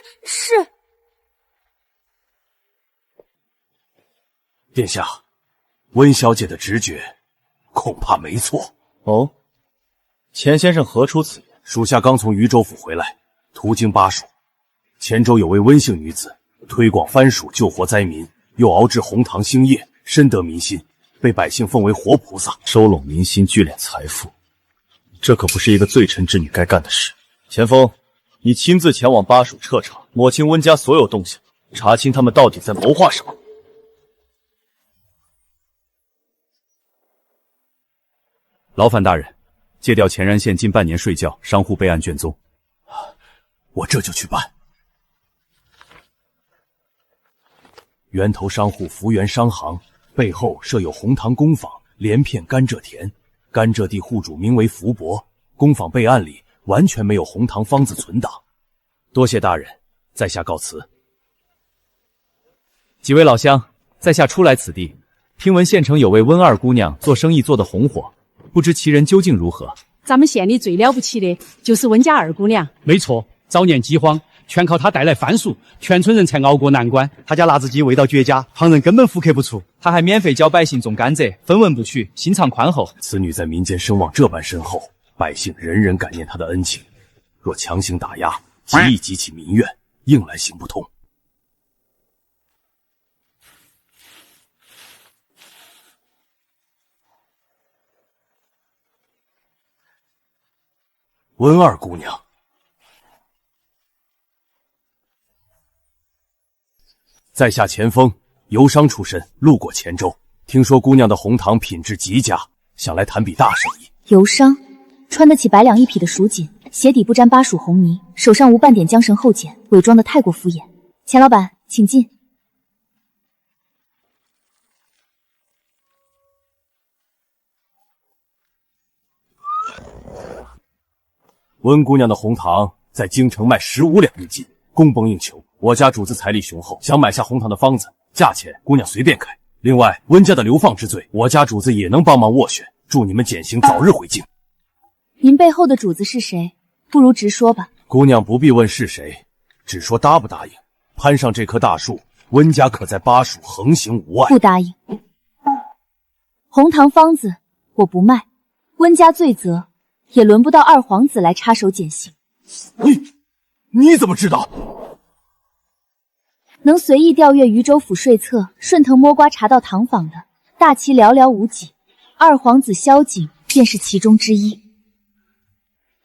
殿下，温小姐的直觉恐怕没错。哦，钱先生何出此言？属下刚从渝州府回来，途经巴蜀，黔州有位温姓女子，推广番薯救活灾民，又熬制红糖兴业，深得民心，被百姓奉为活菩萨，收拢民心，聚敛财富，这可不是一个罪臣之女该干的事。钱锋，你亲自前往巴蜀彻查，摸清温家所有动向，查清他们到底在谋划什么。劳烦大人，借调乾然县近半年税教，商户备案卷宗。我这就去办。源头商户福源商行背后设有红糖工坊，连片甘蔗田，甘蔗地户主名为福伯，工坊备案里完全没有红糖方子存档。多谢大人，在下告辞。几位老乡，在下初来此地，听闻县城有位温二姑娘做生意做得红火，不知其人究竟如何？咱们县里最了不起的就是温家二姑娘。没错，早年饥荒，全靠她带来番薯，全村人才熬过难关。她家辣子鸡味道绝佳，旁人根本复刻不出。她还免费教百姓种甘蔗，分文不取，心肠宽厚。此女在民间声望这般深厚，百姓人人感念她的恩情。若强行打压，极易激起民怨，硬来行不通。温二姑娘，在下钱锋，游商出身，路过黔州，听说姑娘的红糖品质极佳，想来谈笔大生意。游商，穿得起100两1匹的蜀锦，鞋底不沾巴蜀红泥，手上无半点缰绳后茧，伪装得太过敷衍。钱老板，请进。温姑娘的红糖在京城卖15两1斤，供不应求。我家主子财力雄厚，想买下红糖的方子，价钱姑娘随便开。另外，温家的流放之罪，我家主子也能帮忙斡旋，祝你们减刑，早日回京。您背后的主子是谁？不如直说吧。姑娘不必问是谁，只说答不答应。攀上这棵大树，温家可在巴蜀横行无碍。不答应。红糖方子我不卖，温家罪责也轮不到二皇子来插手减刑。你怎么知道？能随意调阅渝州府税册，顺藤摸瓜查到糖坊的，大旗寥寥无几，二皇子萧景便是其中之一。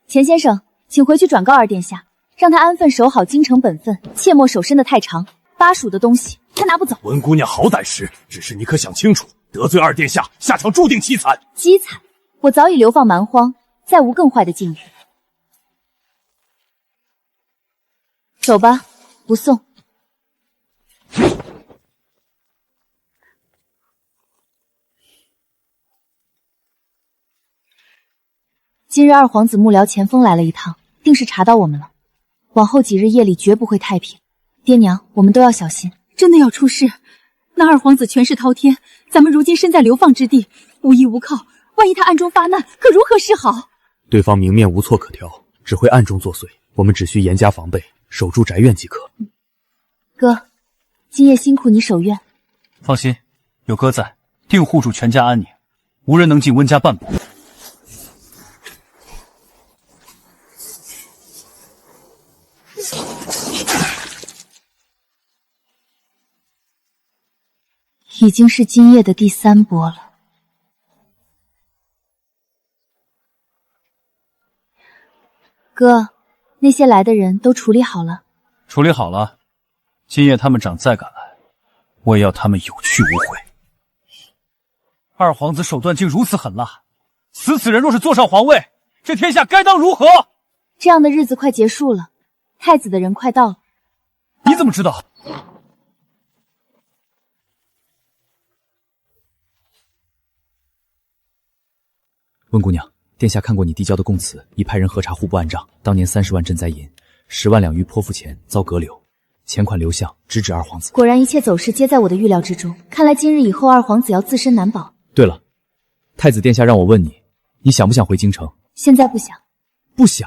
钱先生，请回去转告二殿下，让他安分守好京城本分，切莫手伸得太长。巴蜀的东西他拿不走。温姑娘好歹是，只是你可想清楚，得罪二殿下，下场注定凄惨。凄惨？我早已流放蛮荒，再无更坏的境遇。走吧，不送。今日二皇子幕僚钱锋来了一趟，定是查到我们了。往后几日夜里绝不会太平，爹娘，我们都要小心。真的要出事，那二皇子权势滔天，咱们如今身在流放之地，无依无靠，万一他暗中发难，可如何是好？对方明面无错可挑，只会暗中作祟，我们只需严加防备，守住宅院即可。哥，今夜辛苦你守院。放心，有哥在，定护住全家安宁，无人能进温家半步。已经是今夜的第3波了。哥，那些来的人都处理好了？处理好了，今夜他们长再敢来，我也要他们有去无回。二皇子手段竟如此狠辣，此人若是坐上皇位，这天下该当如何？这样的日子快结束了，太子的人快到了。你怎么知道？温姑娘，殿下看过你递交的供词，已派人核查户部案账，当年30万赈灾银，10万两余泼妇钱遭隔留，钱款流向直指二皇子。果然一切走势皆在我的预料之中，看来今日以后二皇子要自身难保。对了，太子殿下让我问你，你想不想回京城？现在不想。不想？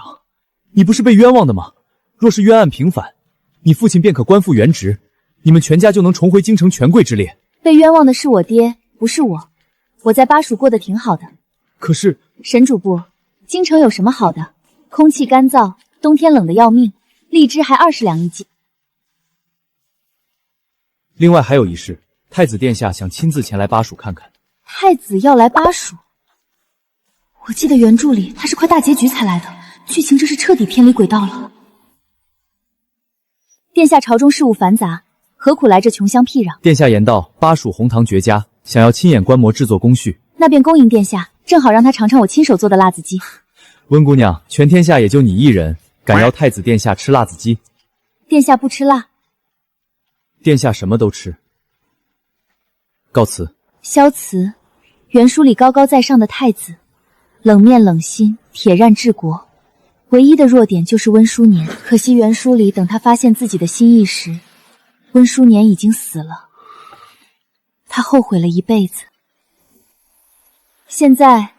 你不是被冤枉的吗？若是冤案平反，你父亲便可官复原职，你们全家就能重回京城权贵之列。被冤枉的是我爹，不是我。我在巴蜀过得挺好的。可是，沈主簿，京城有什么好的？空气干燥，冬天冷得要命，荔枝还20两1斤。另外还有一事，太子殿下想亲自前来巴蜀看看。太子要来巴蜀？我记得原著里他是快大结局才来的，剧情这是彻底偏离轨道了。殿下朝中事务繁杂，何苦来这穷乡僻壤？殿下言道巴蜀红糖绝佳，想要亲眼观摩制作工序。那便恭迎殿下，正好让他尝尝我亲手做的辣子鸡。温姑娘，全天下也就你一人敢邀太子殿下吃辣子鸡。殿下不吃辣？殿下什么都吃。告辞。萧辞，原书里高高在上的太子，冷面冷心，铁腕治国，唯一的弱点就是温书年。可惜原书里等他发现自己的心意时，温书年已经死了。他后悔了一辈子。现在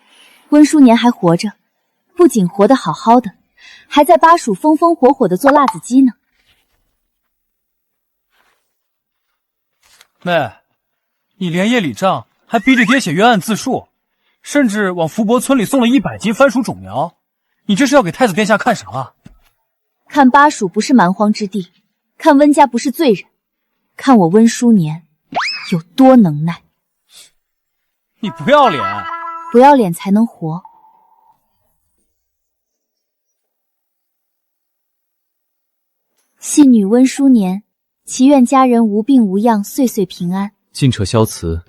温书年还活着，不仅活得好好的，还在巴蜀风风火火的做辣子鸡呢。妹，你连夜理账，还逼着爹写冤案自述，甚至往福伯村里送了100斤番薯种苗，你这是要给太子殿下看啥啊？看巴蜀不是蛮荒之地，看温家不是罪人，看我温书年有多能耐。你不要脸！不要脸才能活。戏女温书年，祈愿家人无病无恙，岁岁平安。尽撤萧辞，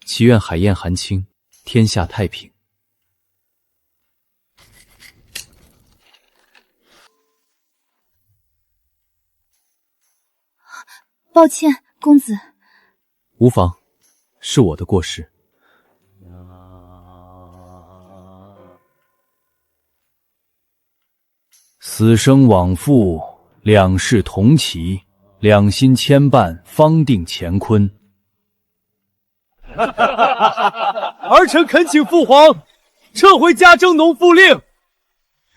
祈愿海晏寒清，天下太平。抱歉，公子。无妨，是我的过失。死生往复，两世同期，两心牵绊，方定乾坤。儿臣恳请父皇撤回加征农赋令，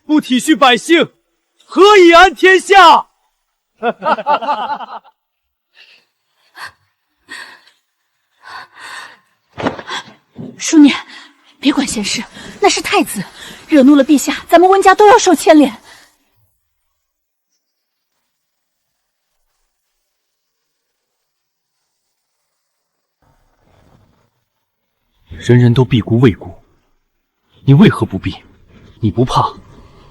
不体恤百姓，何以安天下？淑年，别管闲事，那是太子，惹怒了陛下，咱们温家都要受牵连。人人都必孤未孤，你为何不避？你不怕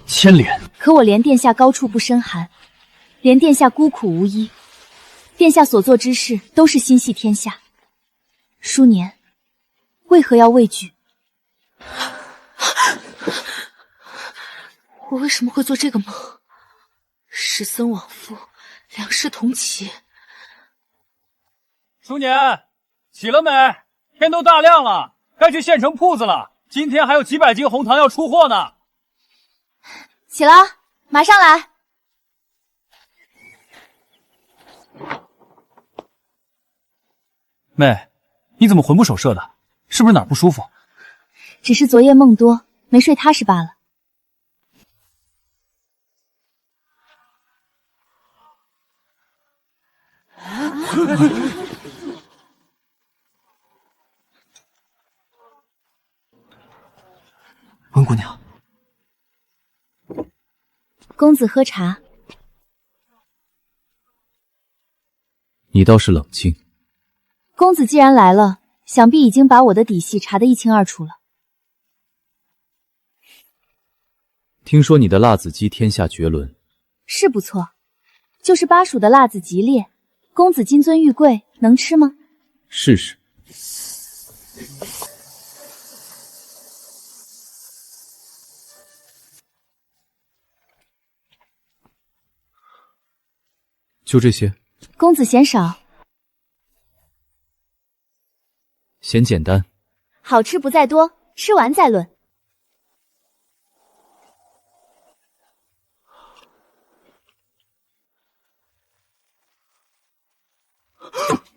牵连？可我怜殿下高处不胜寒，怜殿下孤苦无依，殿下所做之事都是心系天下。淑年，为何要畏惧？我为什么会做这个梦？师僧往复，两世同期。淑年，起了没？天都大亮了，该去县城铺子了。今天还有几百斤红糖要出货呢。起了，马上来。妹，你怎么魂不守舍的？是不是哪儿不舒服？只是昨夜梦多，没睡踏实罢了。温姑娘，公子喝茶。你倒是冷静。公子既然来了，想必已经把我的底细查得一清二楚了。听说你的辣子鸡天下绝伦，是不错，就是巴蜀的辣子极烈。公子金尊玉贵，能吃吗？试试。就这些？公子嫌少，嫌简单。好吃不在多，吃完再论。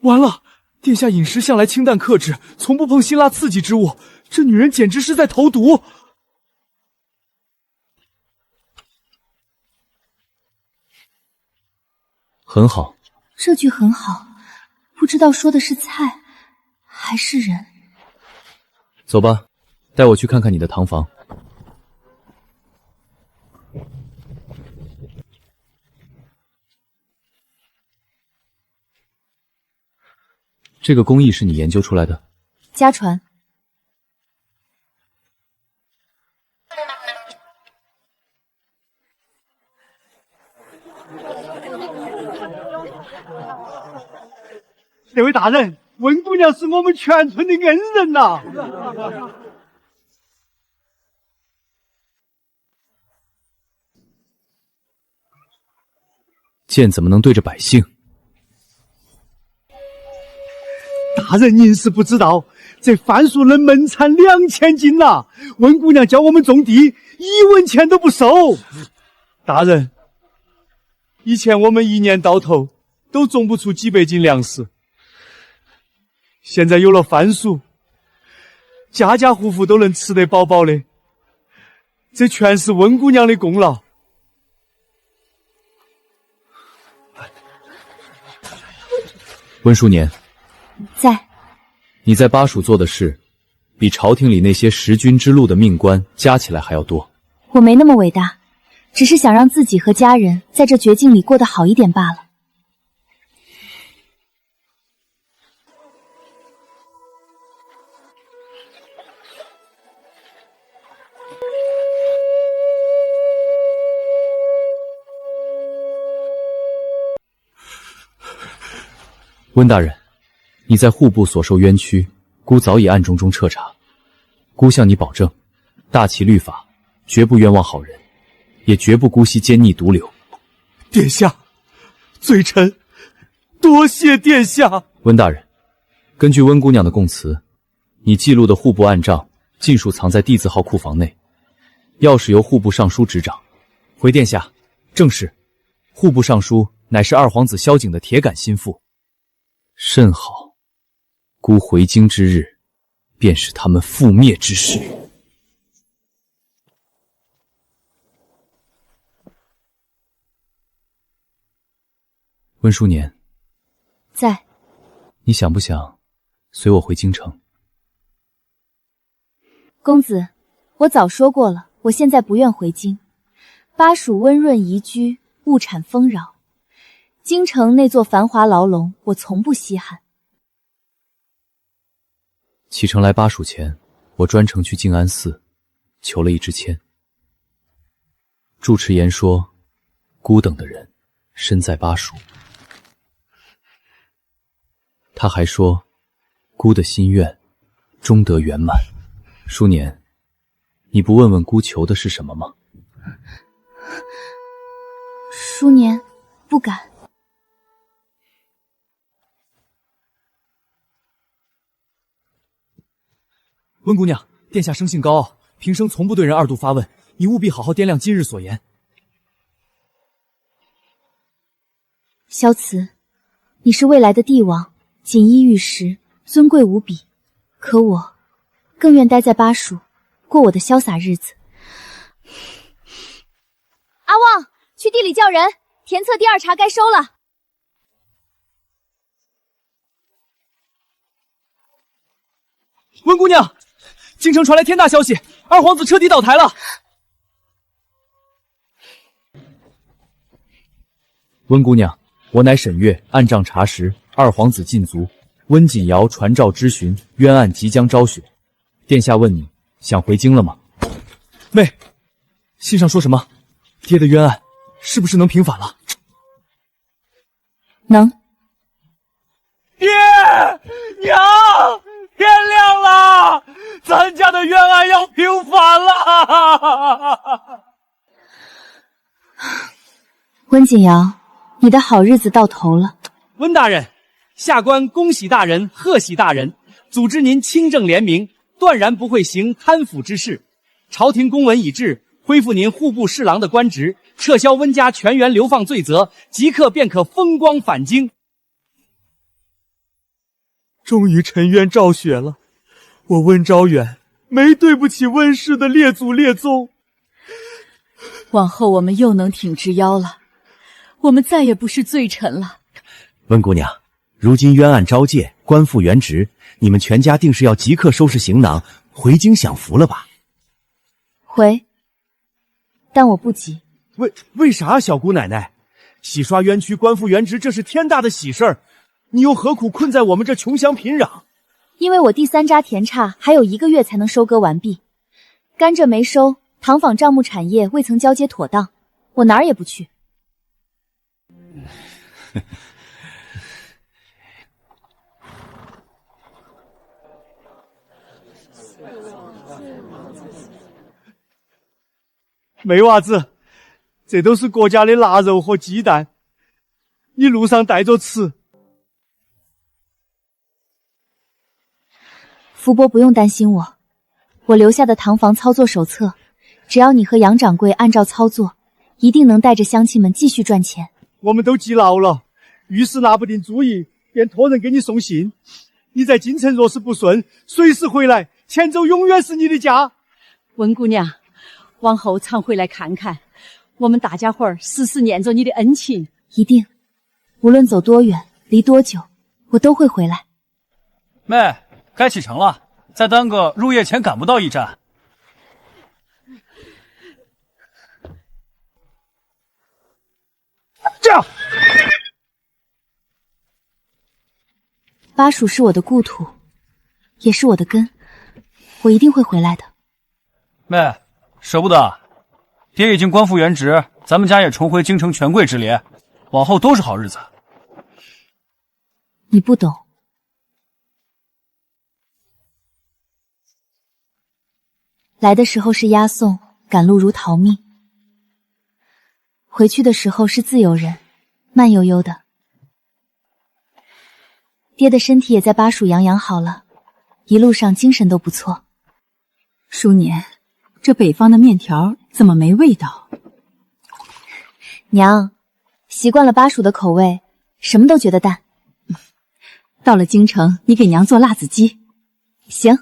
完了，殿下饮食向来清淡克制，从不碰辛辣刺激之物，这女人简直是在投毒。很好，这句很好，不知道说的是菜还是人。走吧，带我去看看你的堂房。这个工艺是你研究出来的？家传。这位大人，温姑娘是我们全村的恩人呐。剑怎么能对着百姓？大人您是不知道，这番薯能门产2000斤呐！温姑娘教我们种地，1文钱都不收。大人，以前我们一年到头都种不出几百斤粮食，现在有了番薯，家家户户都能吃得饱饱的，这全是温姑娘的功劳。温淑年，在。你在巴蜀做的事，比朝廷里那些识君之路的命官加起来还要多。我没那么伟大，只是想让自己和家人在这绝境里过得好一点罢了。温大人，你在户部所受冤屈，孤早已暗中彻查。孤向你保证，大齐律法绝不冤枉好人，也绝不姑息奸逆毒瘤。殿下，罪臣多谢殿下。温大人，根据温姑娘的供词，你记录的户部案账尽数藏在地字号库房内，钥匙由户部尚书执掌。回殿下，正是。户部尚书乃是二皇子萧景的铁杆心腹。甚好，孤回京之日，便是他们覆灭之时。温淑年，在。你想不想随我回京城？公子，我早说过了，我现在不愿回京。巴蜀温润宜居，物产丰饶。京城那座繁华牢笼，我从不稀罕。启程来巴蜀前，我专程去静安寺求了一支签，住持言说，孤等的人身在巴蜀。他还说，孤的心愿终得圆满。淑年，你不问问孤求的是什么吗？淑年，不敢。温姑娘，殿下生性高傲，平生从不对人二度发问，你务必好好掂量今日所言。萧慈，你是未来的帝王，锦衣玉食，尊贵无比。可我更愿待在巴蜀，过我的潇洒日子。阿旺，去地里叫人，田册第二茬该收了。温姑娘，京城传来天大消息，二皇子彻底倒台了。温姑娘，我乃沈月，按账查实，二皇子禁足。温锦瑶传诏咨询，冤案即将昭雪。殿下问你想回京了吗？妹，信上说什么？爹的冤案是不是能平反了？能。爹娘，天亮了，咱家的冤案要平反了。温锦瑶，你的好日子到头了。温大人，下官恭喜大人，贺喜大人，组织您清正廉明，断然不会行贪腐之事。朝廷公文已至，恢复您户部侍郎的官职，撤销温家全员流放罪责，即刻便可风光返京。终于沉冤昭雪了，我温昭远没对不起温氏的列祖列宗。往后我们又能挺直腰了，我们再也不是罪臣了。温姑娘，如今冤案昭戒，官复原职，你们全家定是要即刻收拾行囊回京享福了吧？回，但我不急。为啥，小姑奶奶？洗刷冤屈，官复原职，这是天大的喜事儿，你又何苦困在我们这穷乡贫壤？因为我第三扎田岔还有1个月才能收割完毕，甘蔗没收，糖坊账目产业未曾交接妥当，我哪儿也不去。没娃子，这都是国家的腊肉和鸡蛋，你路上带着吃。福伯不用担心我留下的堂房操作手册，只要你和杨掌柜按照操作，一定能带着乡亲们继续赚钱。我们都记牢了，遇事拿不定主意，便托人给你送信。你在京城若是不顺，随时回来，黔州永远是你的家。温姑娘，往后常回来看看，我们大家伙儿时时念着你的恩情。一定，无论走多远，离多久，我都会回来。妹，该启程了，再耽搁入夜前赶不到驿站。这样，巴蜀是我的故土，也是我的根，我一定会回来的。妹，舍不得，爹已经官复原职，咱们家也重回京城权贵之列，往后都是好日子。你不懂。来的时候是押送，赶路如逃命；回去的时候是自由人，慢悠悠的。爹的身体也在巴蜀养养好了，一路上精神都不错。淑年，这北方的面条怎么没味道？娘，习惯了巴蜀的口味，什么都觉得淡。到了京城，你给娘做辣子鸡。行。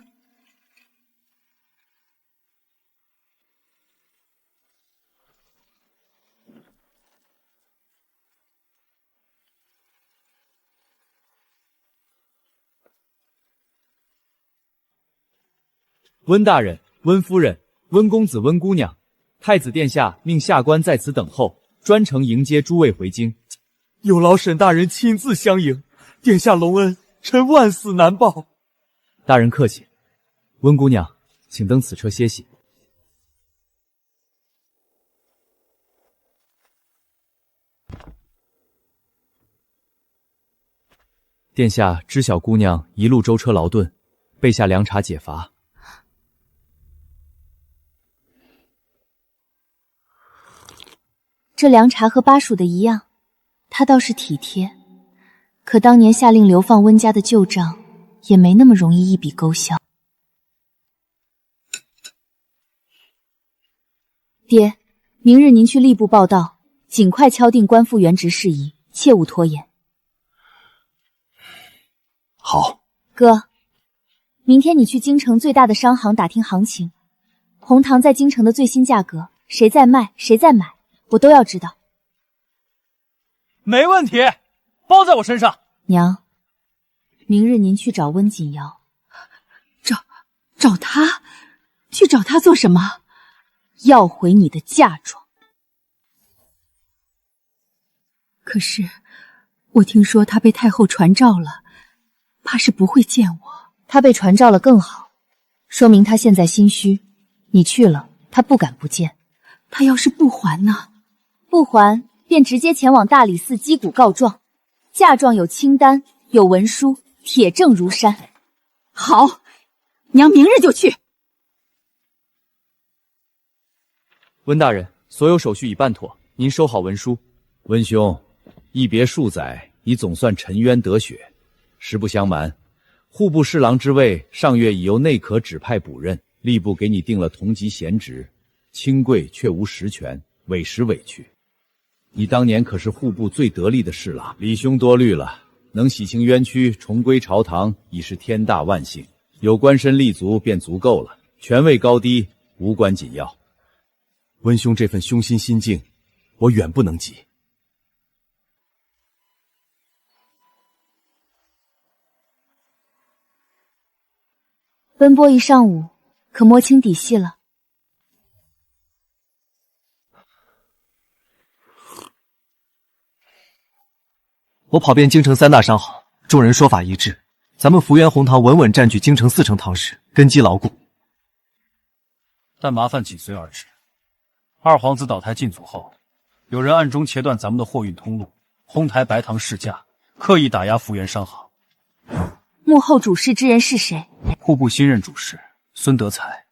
温大人、温夫人、温公子、温姑娘，太子殿下命下官在此等候，专程迎接诸位回京。有劳沈大人亲自相迎，殿下隆恩，臣万死难报。大人客气，温姑娘，请登此车歇息。殿下知晓姑娘一路舟车劳顿，备下凉茶解乏。这凉茶和巴蜀的一样，他倒是体贴，可当年下令流放温家的旧账，也没那么容易一笔勾销。爹，明日您去吏部报到，尽快敲定官复原职事宜，切勿拖延。好。哥，明天你去京城最大的商行打听行情，红糖在京城的最新价格，谁在卖，谁在买，我都要知道。没问题，包在我身上。娘，明日您去找温锦瑶。找他？去找他做什么？要回你的嫁妆。可是我听说他被太后传召了，怕是不会见我。他被传召了更好，说明他现在心虚。你去了，他不敢不见。他要是不还呢？不还，便直接前往大理寺击鼓告状。嫁妆有清单，有文书，铁证如山。好，娘明日就去。温大人，所有手续已办妥，您收好文书。温兄，一别数载，已总算沉冤得雪。实不相瞒，户部侍郎之位上月已由内阁指派补任，吏部给你定了同级闲职，清贵却无实权，委实委屈。你当年可是户部最得力的侍郎，李兄多虑了，能洗清冤屈，重归朝堂，已是天大万幸。有官身立足便足够了，权位高低无关紧要。温兄这份胸心心境，我远不能及。奔波一上午，可摸清底细了。我跑遍京城3大商行，众人说法一致，咱们福源红糖稳稳占据京城4成堂食，根基牢固。但麻烦紧随而至。二皇子倒台进祖后，有人暗中切断咱们的货运通路，哄抬白糖市价，刻意打压福源商行。幕后主事之人是谁？户部新任主事孙德才，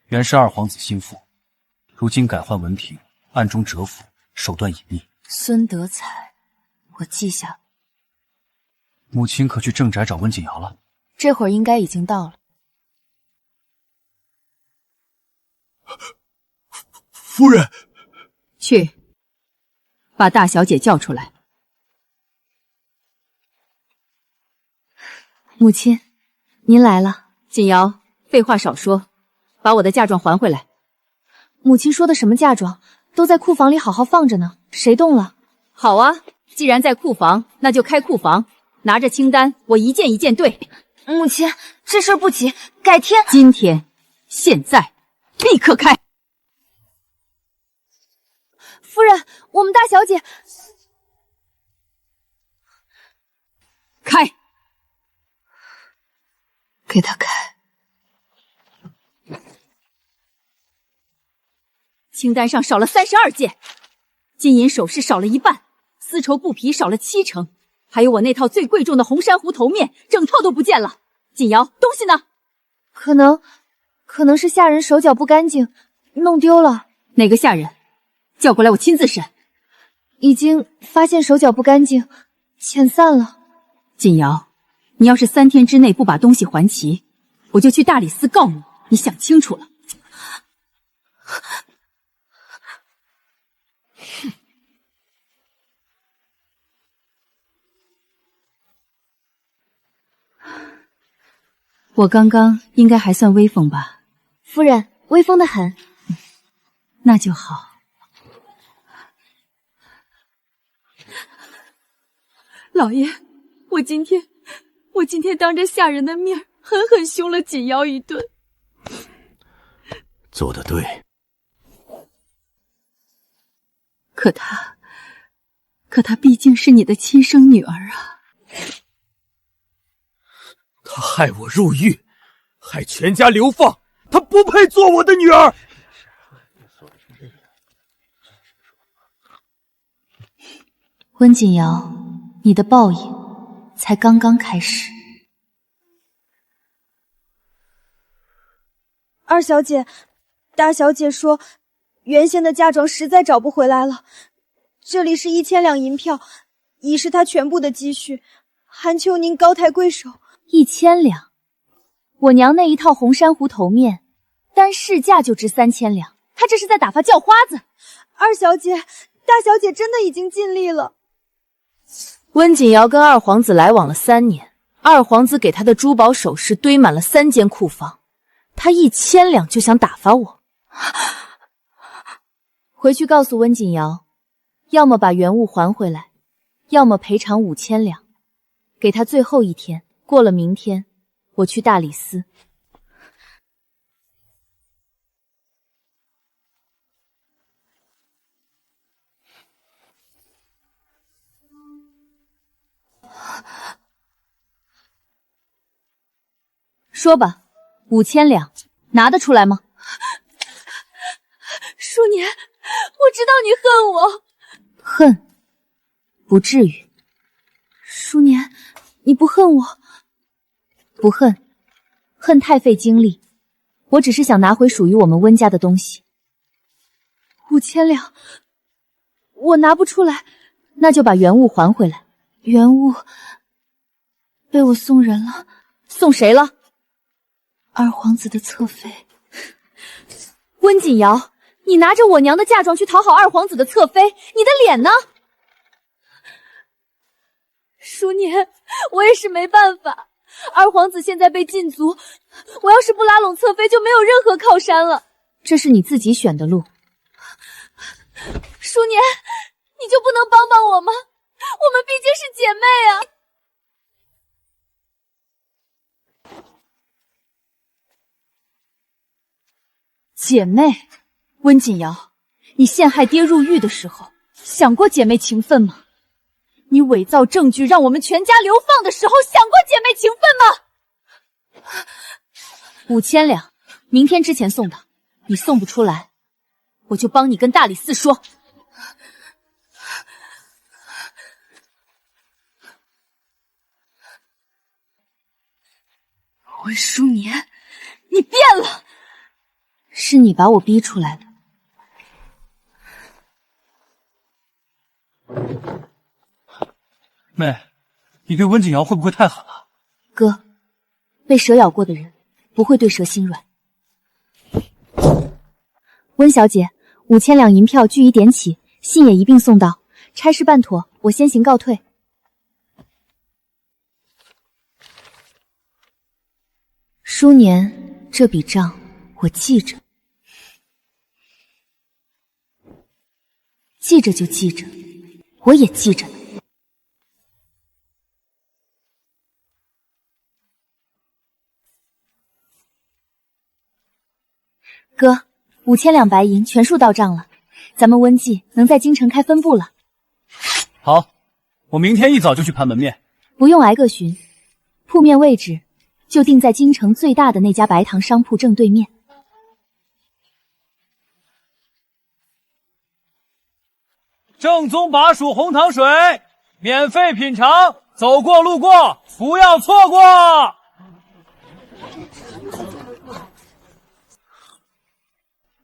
原是二皇子心腹，如今改换文凭，暗中蛰伏，手段隐秘。孙德才，我记下了。母亲可去正宅找温锦瑶了？这会儿应该已经到了。夫人，去，把大小姐叫出来。母亲，您来了。锦瑶，废话少说，把我的嫁妆还回来。母亲说的什么嫁妆？都在库房里好好放着呢，谁动了？好啊，既然在库房，那就开库房，拿着清单，我一件一件对。母亲，这事儿不急，改天。今天，现在，立刻开。夫人，我们大小姐。开。给他开。清单上少了32件，金银首饰少了1半，丝绸布匹少了7成，还有我那套最贵重的红珊瑚头面，整套都不见了。锦瑶，东西呢？可能是下人手脚不干净，弄丢了。哪个下人？叫过来，我亲自审。已经发现手脚不干净，遣散了。锦瑶，你要是3天之内不把东西还齐，我就去大理寺告你。你想清楚了。我刚刚应该还算威风吧？夫人，威风得很。那就好。老爷，我今天当着下人的面狠狠凶了锦瑶一顿。做得对。可她毕竟是你的亲生女儿啊。他害我入狱，害全家流放，他不配做我的女儿。温锦瑶，你的报应才刚刚开始。二小姐，大小姐说，原先的嫁妆实在找不回来了，这里是1000两银票，已是她全部的积蓄，还求您高抬贵手。1000两，我娘那一套红珊瑚头面，单市价就值3000两，她这是在打发叫花子。二小姐，大小姐真的已经尽力了。温锦瑶跟二皇子来往了3年，二皇子给她的珠宝首饰堆满了3间库房，她1000两就想打发我。回去告诉温锦瑶，要么把原物还回来，要么赔偿5000两，给她最后1天。过了明天，我去大理寺。说吧，5000两拿得出来吗？淑年，我知道你恨我。恨？不至于。淑年，你不恨我？不恨，恨太费精力。我只是想拿回属于我们温家的东西。5000两，我拿不出来。那就把原物还回来。原物被我送人了。送谁了？二皇子的侧妃。温锦瑶，你拿着我娘的嫁妆去讨好二皇子的侧妃，你的脸呢？淑年，我也是没办法。二皇子现在被禁足，我要是不拉拢侧妃，就没有任何靠山了。这是你自己选的路。淑年，你就不能帮帮我吗？我们毕竟是姐妹啊。姐妹？温锦瑶，你陷害爹入狱的时候，想过姐妹情分吗？你伪造证据让我们全家流放的时候，想过姐妹情分吗？5000两，明天之前送的，你送不出来，我就帮你跟大理寺说。温淑年，你变了。是你把我逼出来的。妹，你对温锦瑶会不会太狠了？哥，被蛇咬过的人不会对蛇心软。温小姐，5000两银票据已点起，信也一并送到，差事办妥，我先行告退。书年，这笔账我记着，记着就记着，我也记着呢。哥，5000两白银全数到账了，咱们温记能在京城开分部了。好，我明天一早就去盘门面。不用挨个巡，铺面位置就定在京城最大的那家白糖商铺正对面。正宗巴蜀红糖水，免费品尝，走过路过不要错过。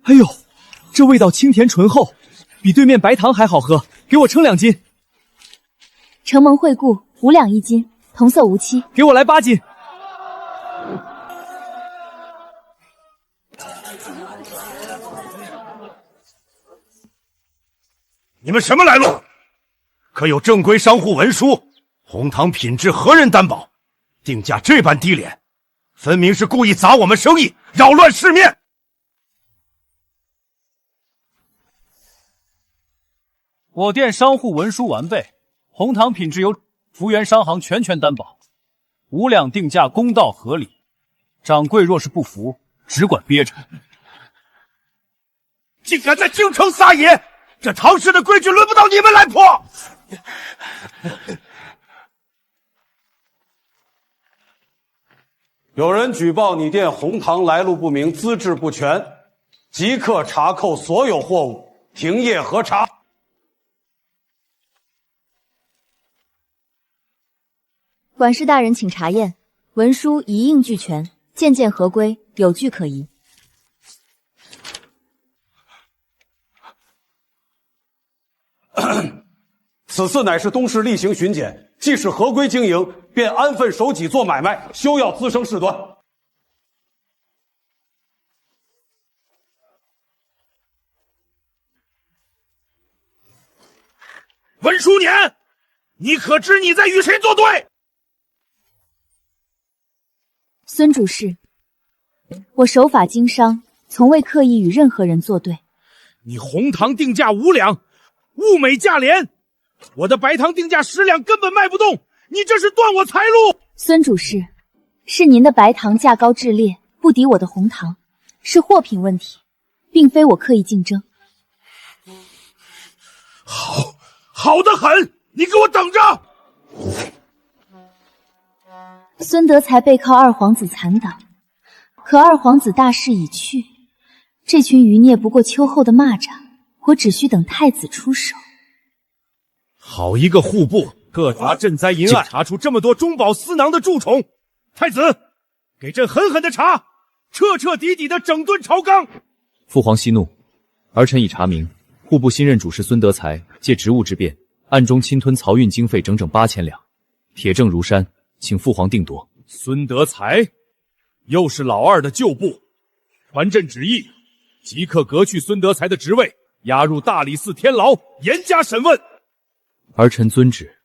哎呦，这味道清甜醇厚，比对面白糖还好喝，给我称2斤。承蒙惠顾，5两1斤，同色无期。给我来8斤。你们什么来路？可有正规商户文书？红糖品质何人担保？定价这般低廉，分明是故意砸我们生意，扰乱市面。我店商户文书完备，红糖品质由福源商行全权担保，5两定价公道合理。掌柜若是不服，只管憋着。竟敢在京城撒野！这唐氏的规矩轮不到你们来破！有人举报你店红糖来路不明、资质不全，即刻查扣所有货物，停业核查。管事大人，请查验，文书一应俱全，件件合规，有据可疑。此次乃是东市例行巡检，既是合规经营，便安分守己做买卖，休要滋生事端。文书年，你可知你在与谁作对？孙主事，我守法经商，从未刻意与任何人作对。你红糖定价5两，物美价廉，我的白糖定价10两，根本卖不动，你这是断我财路！孙主事，是您的白糖价高质劣，不敌我的红糖，是货品问题，并非我刻意竞争。好得很，你给我等着！孙德才背靠二皇子残党，可二皇子大势已去，这群余孽不过秋后的蚂蚱，我只需等太子出手。好一个户部，各查赈灾银案，查出这么多中饱私囊的蛀虫。太子，给朕狠狠的查，彻彻底底的整顿朝纲。父皇息怒，儿臣已查明，户部新任主事孙德才借职务之便，暗中侵吞漕运经费整整8000两，铁证如山，请父皇定夺。孙德才又是老二的旧部，传朕旨意，即刻革去孙德才的职位，押入大理寺天牢，严加审问。儿臣遵旨。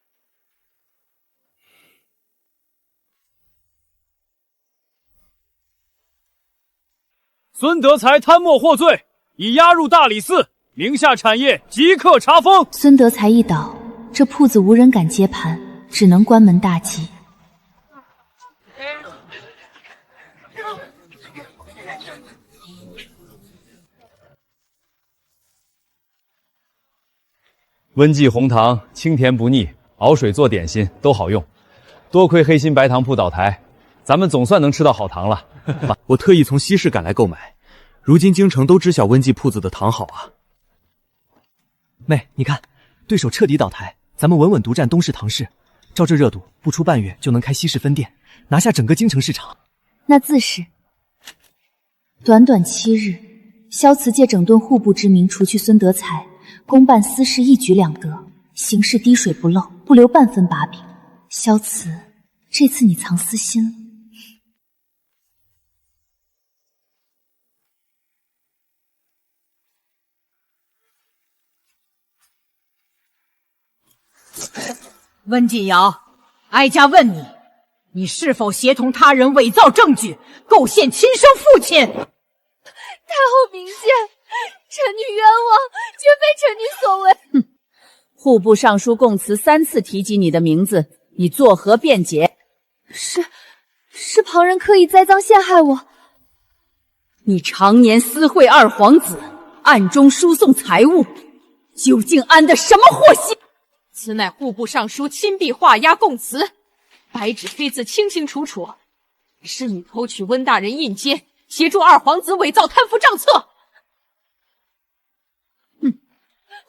孙德才贪墨获罪，已押入大理寺，名下产业即刻查封。孙德才一倒，这铺子无人敢接盘，只能关门大吉。温记红糖清甜不腻，熬水做点心都好用。多亏黑心白糖铺倒台，咱们总算能吃到好糖了。我特意从西市赶来购买，如今京城都知晓温记铺子的糖好啊。妹，你看，对手彻底倒台，咱们稳稳独占东市唐市，照这热度，不出半月就能开西市分店，拿下整个京城市场。那自是。短短7日，萧慈借整顿户部之名除去孙德才，公办私事一举两得，行事滴水不漏，不留半分把柄。萧慈，这次你藏私心了。温锦瑶，哀家问你，你是否协同他人伪造证据，构陷亲生父亲？太后明鉴，臣女冤枉，绝非臣女所为。哼，户部尚书供词3次提及你的名字，你作何辩解？是旁人刻意栽赃陷害我。你常年私会二皇子，暗中输送财物，究竟安的什么祸心？此乃户部尚书亲笔画押供词，白纸黑字清清楚楚，是你偷取温大人印笺，协助二皇子伪造贪腐账册。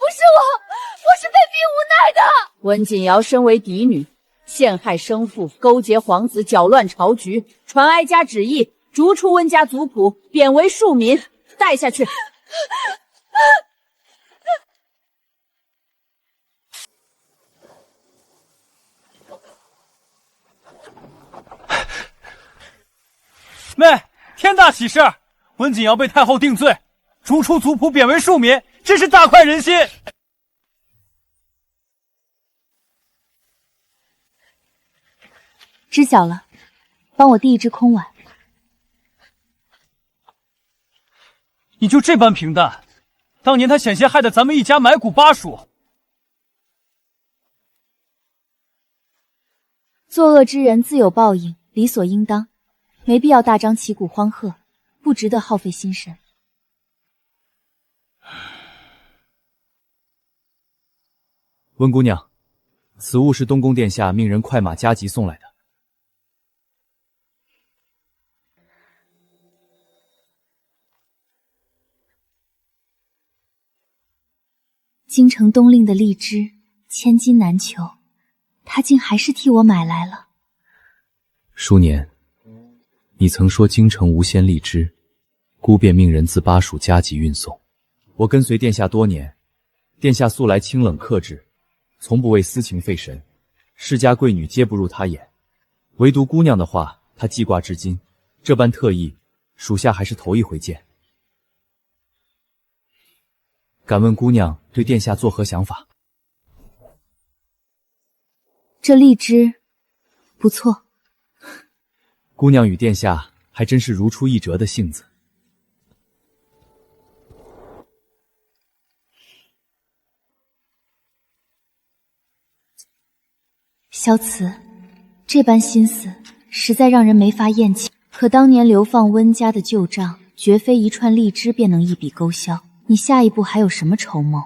是我是被逼无奈的。温锦瑶身为嫡女，陷害生父，勾结皇子，搅乱朝局，传哀家旨意，逐出温家族谱，贬为庶民，带下去。妹，天大喜事！温锦瑶被太后定罪，逐出族谱，贬为庶民，真是大快人心。知晓了，帮我递一只空碗。你就这般平淡？当年他险些害得咱们一家埋骨巴蜀。作恶之人自有报应，理所应当，没必要大张旗鼓荒贺，不值得耗费心神。温姑娘，此物是东宫殿下命人快马加急送来的。京城东令的荔枝千金难求，他竟还是替我买来了。叔年，你曾说京城无鲜荔枝，孤便命人自巴蜀加急运送。我跟随殿下多年，殿下素来清冷克制，从不为私情费神，世家贵女皆不入他眼，唯独姑娘的话，他记挂至今。这般特意，属下还是头一回见。敢问姑娘对殿下作何想法？这荔枝不错。姑娘与殿下还真是如出一辙的性子。萧慈，这般心思实在让人没法厌弃。可当年流放温家的旧账，绝非一串荔枝便能一笔勾销。你下一步还有什么筹谋？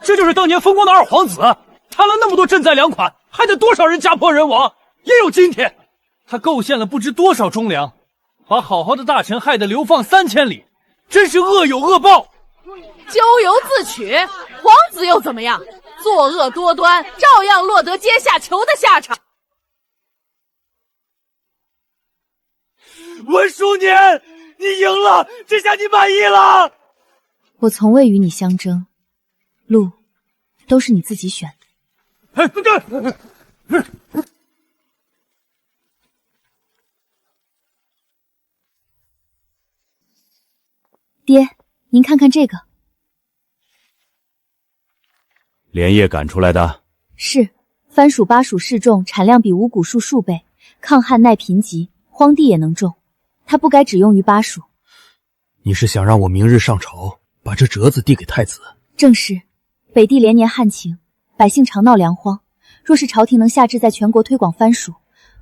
这就是当年风光的二皇子，贪了那么多赈灾粮款，害得多少人家破人亡，也有今天。他构陷了不知多少忠良，把好好的大臣害得流放3000里，真是恶有恶报。咎由自取，皇子又怎么样？作恶多端，照样落得阶下囚的下场。温叔年，你赢了，这下你满意了。我从未与你相争，路都是你自己选的。爹，您看看这个。连夜赶出来的？是，番薯巴蜀适种，产量比五谷树数倍，抗旱耐贫瘠，荒地也能种。它不该只用于巴蜀。你是想让我明日上朝，把这折子递给太子？正是，北地连年旱情，百姓常闹粮荒。若是朝廷能下旨在全国推广番薯，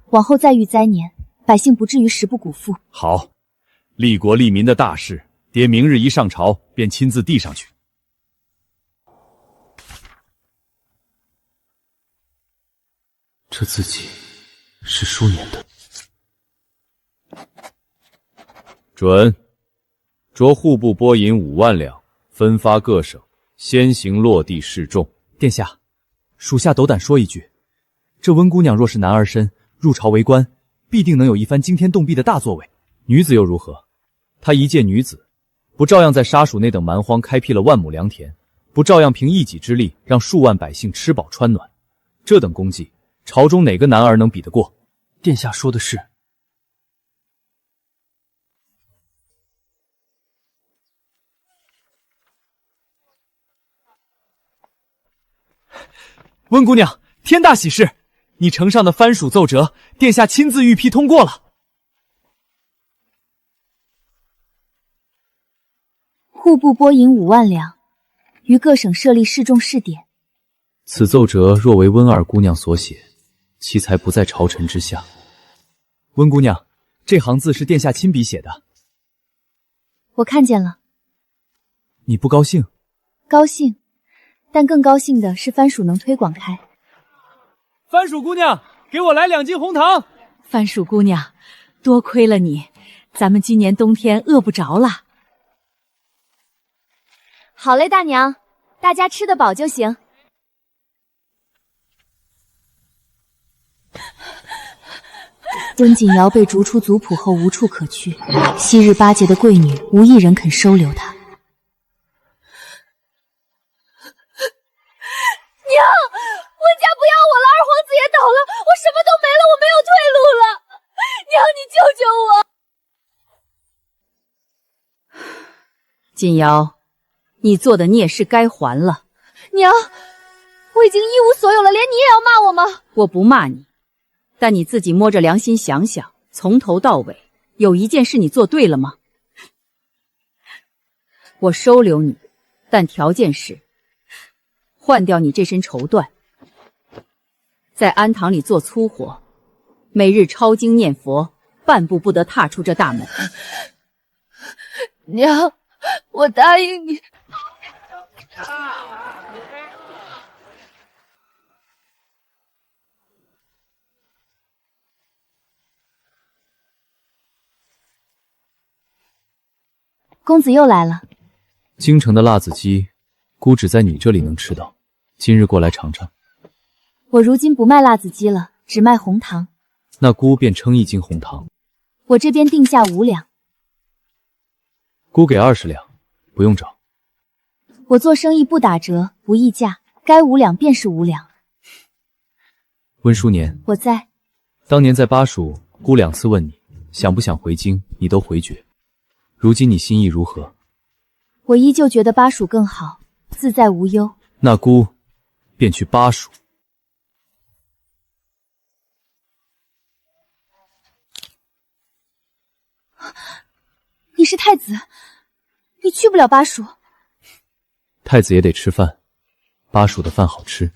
往后再遇灾年，百姓不至于食不果腹。好，利国利民的大事，爹明日一上朝便亲自递上去。这字迹是叔年的。准，着户部拨银5万两，分发各省，先行落地示众。殿下，属下斗胆说一句，这温姑娘若是男儿身，入朝为官，必定能有一番惊天动地的大作为。女子又如何？她一介女子，不照样在沙蜀那等蛮荒开辟了万亩良田，不照样凭一己之力让数万百姓吃饱穿暖？这等功绩，朝中哪个男儿能比得过？殿下说的是。温姑娘，天大喜事！你呈上的番薯奏折，殿下亲自御批通过了。户部拨银5万两，于各省设立示众试点。此奏折若为温二姑娘所写，其才不在朝臣之下。温姑娘，这行字是殿下亲笔写的。我看见了。你不高兴？高兴，但更高兴的是番薯能推广开。番薯姑娘，给我来2斤红糖。番薯姑娘，多亏了你，咱们今年冬天饿不着了。好嘞，大娘，大家吃得饱就行。温锦瑶被逐出族谱后无处可去，昔日巴结的贵女无一人肯收留她。娘，温家不要我了，二皇子也倒了，我什么都没了，我没有退路了。娘，你救救我！锦瑶，你做的孽是该还了。娘，我已经一无所有了，连你也要骂我吗？我不骂你，但你自己摸着良心想想，从头到尾有一件事你做对了吗？我收留你，但条件是换掉你这身绸缎，在庵堂里做粗活，每日抄经念佛，半步不得踏出这大门。娘，我答应你。公子又来了。京城的辣子鸡，姑只在你这里能吃到，今日过来尝尝。我如今不卖辣子鸡了，只卖红糖。那姑便称1斤红糖。我这边定下5两。姑给20两，不用找。我做生意不打折，不议价，该5两便是5两。温淑年，我在。当年在巴蜀，姑2次问你想不想回京，你都回绝。如今你心意如何？我依旧觉得巴蜀更好，自在无忧。那姑便去巴蜀。你是太子，你去不了巴蜀。太子也得吃饭，巴蜀的饭好吃。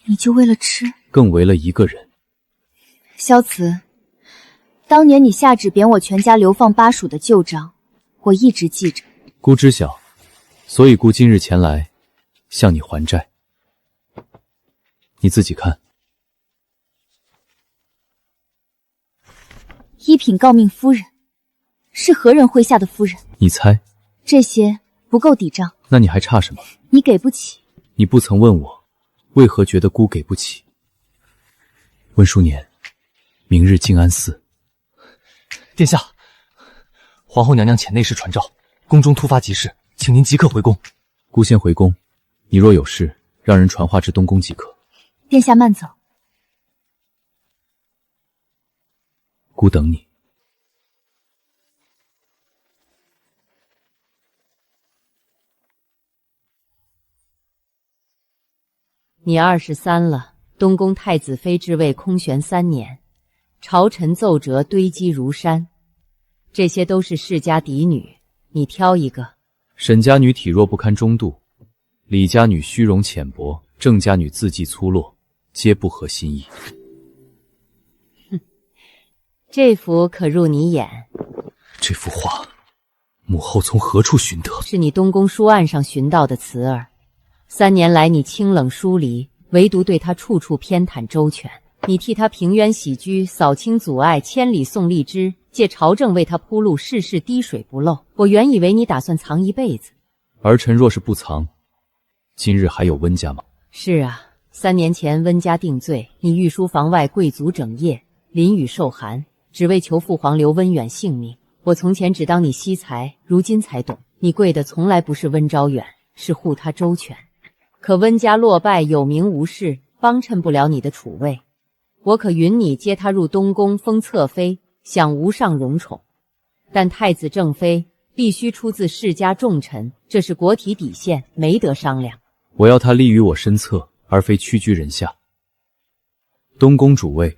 你就为了吃？更为了一个人。萧慈，当年你下旨贬我全家流放巴蜀的旧账，我一直记着。姑知晓，所以姑今日前来向你还债。你自己看。一品诰命夫人，是何人麾下的夫人？你猜？这些不够抵账。那你还差什么？你给不起。你不曾问我，为何觉得姑给不起？温淑年，明日静安寺。殿下，皇后娘娘遣内侍传召，宫中突发急事，请您即刻回宫。姑先回宫，你若有事，让人传话至东宫即可。殿下慢走。姑等你。你23了，东宫太子妃之位空悬3年，朝臣奏折堆积如山，这些都是世家嫡女，你挑一个。沈家女体弱不堪中度，李家女虚荣浅薄，郑家女字迹粗落，皆不合心意。这幅可入你眼。这幅画，母后从何处寻得？是你东宫书案上寻到的词儿。3年来你清冷疏离，唯独对他处处偏袒周全。你替他平冤洗居，扫清阻碍，千里送荔枝，借朝政为他铺路，事事滴水不漏。我原以为你打算藏一辈子。儿臣若是不藏，今日还有温家吗？是啊，3年前温家定罪，你御书房外贵族整夜，淋雨受寒，只为求父皇留温远性命。我从前只当你惜才，如今才懂，你跪的从来不是温昭远，是护他周全。可温家落败，有名无势，帮衬不了你的储位。我可允你接他入东宫，封侧妃，享无上荣宠。但太子正妃必须出自世家重臣，这是国体底线，没得商量。我要他立于我身侧，而非屈居人下。东宫主位，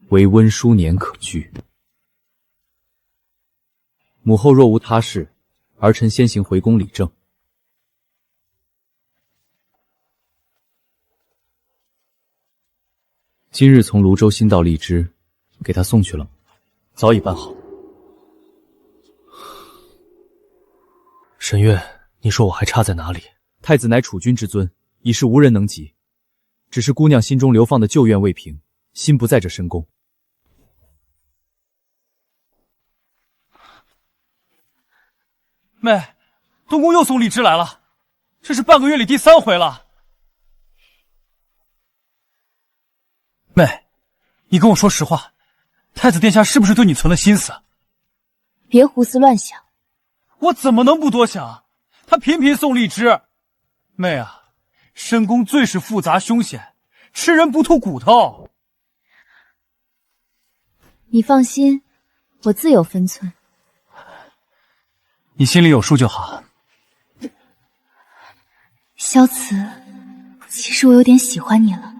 唯温淑年可居。母后若无他事，儿臣先行回宫理政。今日从泸州新到荔枝，给他送去了吗？早已办好。沈月，你说我还差在哪里？太子乃储君之尊，已是无人能及。只是姑娘心中流放的旧怨未平，心不在这深宫。妹，东宫又送荔枝来了，这是半个月里第3回了。妹，你跟我说实话，太子殿下是不是对你存了心思？别胡思乱想。我怎么能不多想？他频频送荔枝。妹啊，深宫最是复杂凶险，吃人不吐骨头。你放心，我自有分寸。你心里有数就好。萧慈，其实我有点喜欢你了。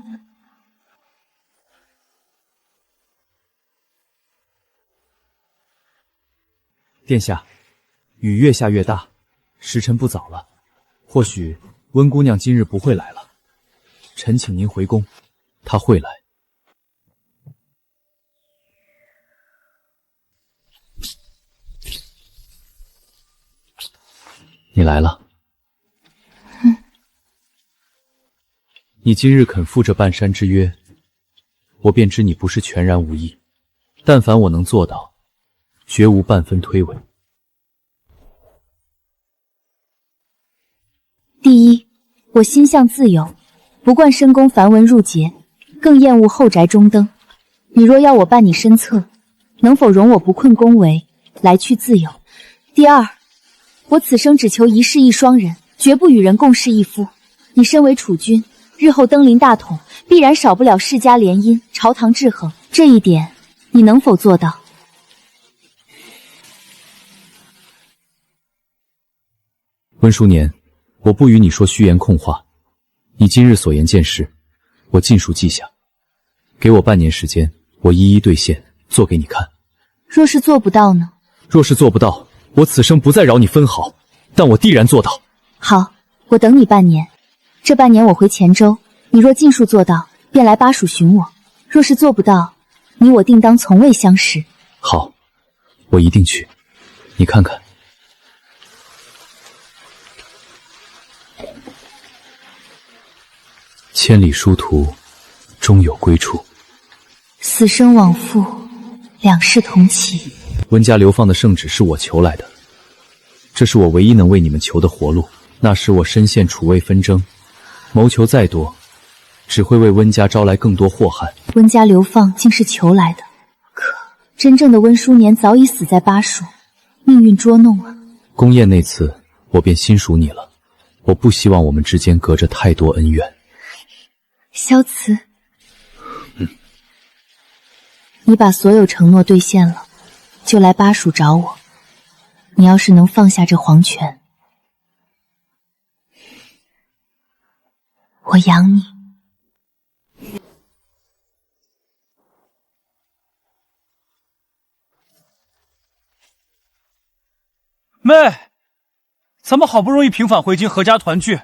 殿下，雨越下越大，时辰不早了，或许温姑娘今日不会来了。臣请您回宫，她会来。你来了。你今日肯赴这半山之约，我便知你不是全然无意。但凡我能做到，绝无半分推诿。第一，我心向自由，不惯深宫繁文缛节，更厌恶后宅中灯。你若要我伴你身侧，能否容我不困宫闱，来去自由？第二，我此生只求一世一双人，绝不与人共侍一夫。你身为储君，日后登临大统，必然少不了世家联姻、朝堂制衡，这一点你能否做到？温淑年，我不与你说虚言空话，你今日所言见识，我尽数记下。给我半年时间，我一一兑现，做给你看。若是做不到呢？若是做不到，我此生不再饶你分毫，但我必然做到。好，我等你半年。这半年我回黔州，你若尽数做到，便来巴蜀寻我；若是做不到，你我定当从未相识。好，我一定去。你看看。千里殊途，终有归处。死生往复，两世同期。温家流放的圣旨是我求来的，这是我唯一能为你们求的活路。那时我身陷楚魏纷争，谋求再多，只会为温家招来更多祸害。温家流放竟是求来的，可真正的温淑年早已死在巴蜀，命运捉弄啊！宫宴那次，我便心属你了。我不希望我们之间隔着太多恩怨。萧慈，你把所有承诺兑现了，就来巴蜀找我。你要是能放下这皇权，我养你。妹，咱们好不容易平返回京，阖家团聚，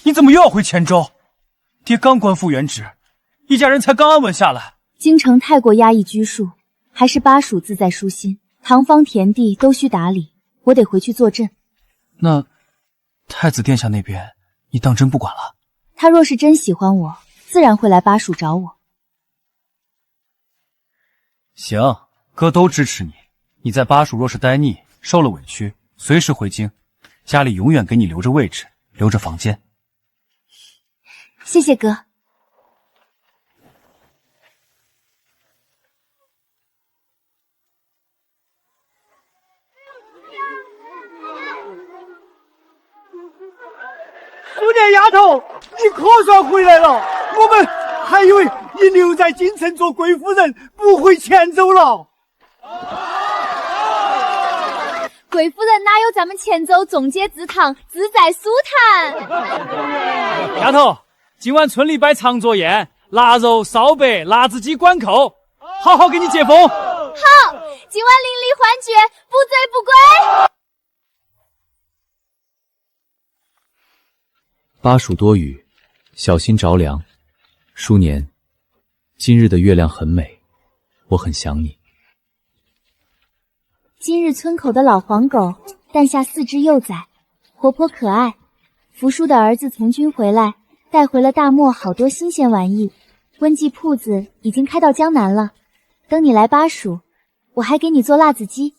你怎么又要回黔州？爹刚官复原职，一家人才刚安稳下来。京城太过压抑拘束，还是巴蜀自在舒心。堂坊田地都需打理，我得回去坐镇。那太子殿下那边，你当真不管了？他若是真喜欢我，自然会来巴蜀找我。行，哥都支持你。你在巴蜀若是待腻，受了委屈，随时回京，家里永远给你留着位置，留着房间。谢谢哥。苏年丫头，你可算回来了！我们还以为你留在京城做贵夫人，不回黔州了。贵夫人哪有咱们黔州纵街祠堂自在舒坦？丫头，今晚村里摆长桌宴，腊肉、烧白、辣子鸡、管扣，好好给你接风。好，今晚邻里欢聚，不醉不归。巴蜀多雨，小心着凉。淑年，今日的月亮很美，我很想你。今日村口的老黄狗诞下4只幼崽，活泼可爱。福叔的儿子从军回来，带回了大漠好多新鲜玩意，温记铺子已经开到江南了，等你来巴蜀，我还给你做辣子鸡。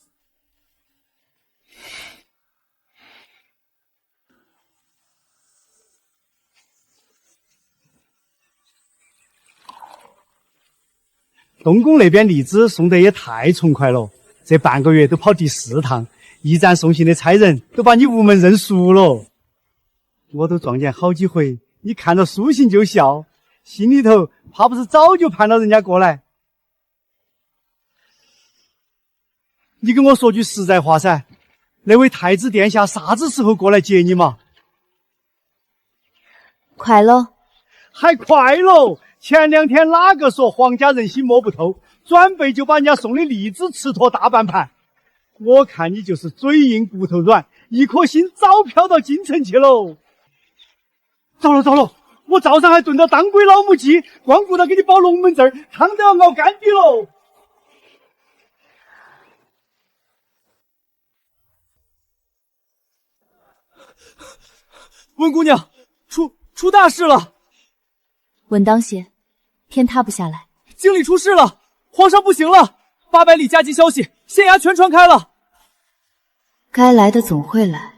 东宫那边荔枝送得也太崇快了，这半个月都跑第4趟，驿站送信的差人都把你无门认熟了。我都撞见好几回，你看到书信就笑，心里头怕不是早就盼到人家过来。你跟我说句实在话噻，那位太子殿下啥子时候过来接你嘛？快喽，还快喽！前2天哪个说皇家人心摸不透，转背就把人家送的荔枝吃脱大半盘。我看你就是嘴硬骨头软，一颗心早飘到京城去喽。糟了，我早上还炖到当归老母鸡，光顾着给你包龙门阵，汤都要熬干的喽。温姑娘，出大事了！稳当些，天塌不下来。京里出事了，皇上不行了，800里加急消息，县衙全传开了。该来的总会来。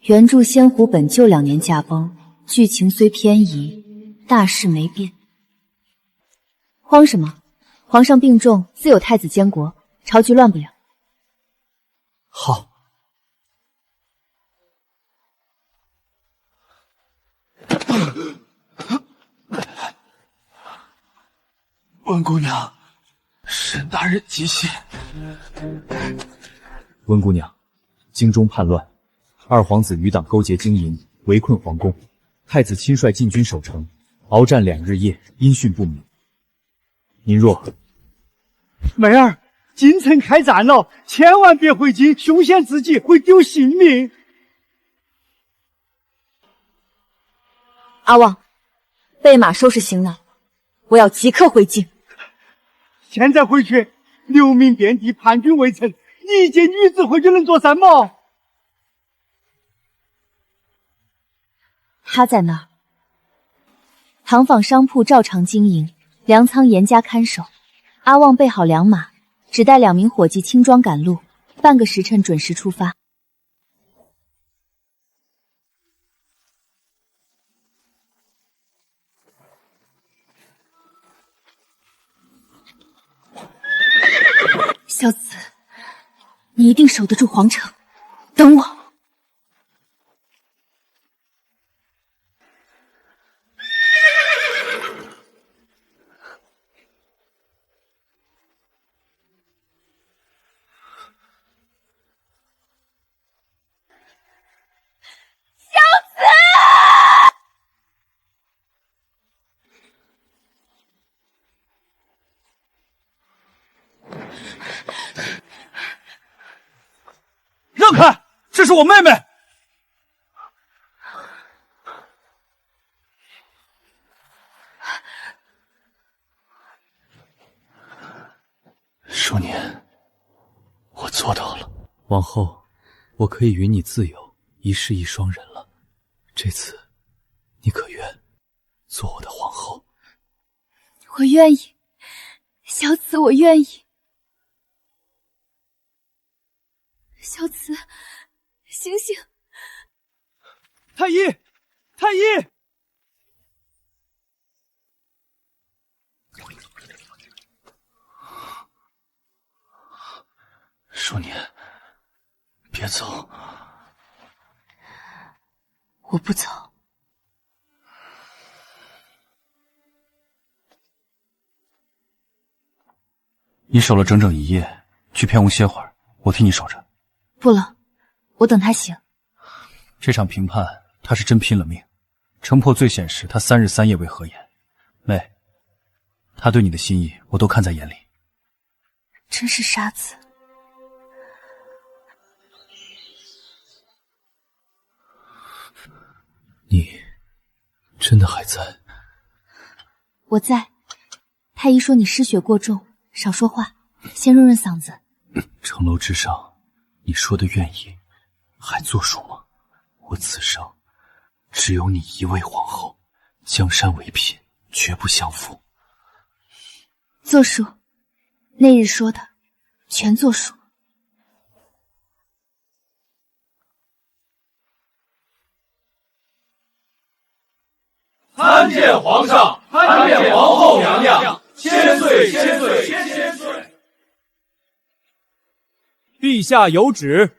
原著仙湖本就2年驾崩，剧情虽偏移，大事没变。慌什么？皇上病重，自有太子监国，朝局乱不了。好。温姑娘，沈大人急信。温姑娘，京中叛乱，二皇子余党勾结京营，围困皇宫，太子亲率禁军守城，鏖战2日夜，音讯不明。您若……妹儿，京城开战了，千万别回京，凶险至极，会丢性命。阿旺，备马收拾行囊，我要即刻回京。现在回去，流民遍地，叛军围城，你一介女子回去能做什么？他在那儿。堂坊商铺照常经营，粮仓严加看守。阿旺备好良马，只带2名伙计轻装赶路，半个时辰准时出发。小子，你一定守得住皇城，等我。让开！这是我妹妹。淑年，我做到了。往后，我可以与你自由，一世一双人了。这次，你可愿做我的皇后？我愿意，小子，我愿意。小子，醒醒！太医，太医！淑年，别走！我不走。你守了整整1夜，去偏屋歇会儿，我替你守着。不了，我等他醒。这场评判，他是真拼了命。城破最险时，他3日3夜未合眼。妹，他对你的心意，我都看在眼里。真是傻子。你真的还在？我在。太医说你失血过重，少说话，先润润嗓子。城楼之上，你说的愿意，还作数吗？我此生只有你一位皇后，江山为嫔，绝不相负。作数，那日说的，全作数。参见皇上，参见皇后娘娘，千岁千岁千岁！陛下有旨，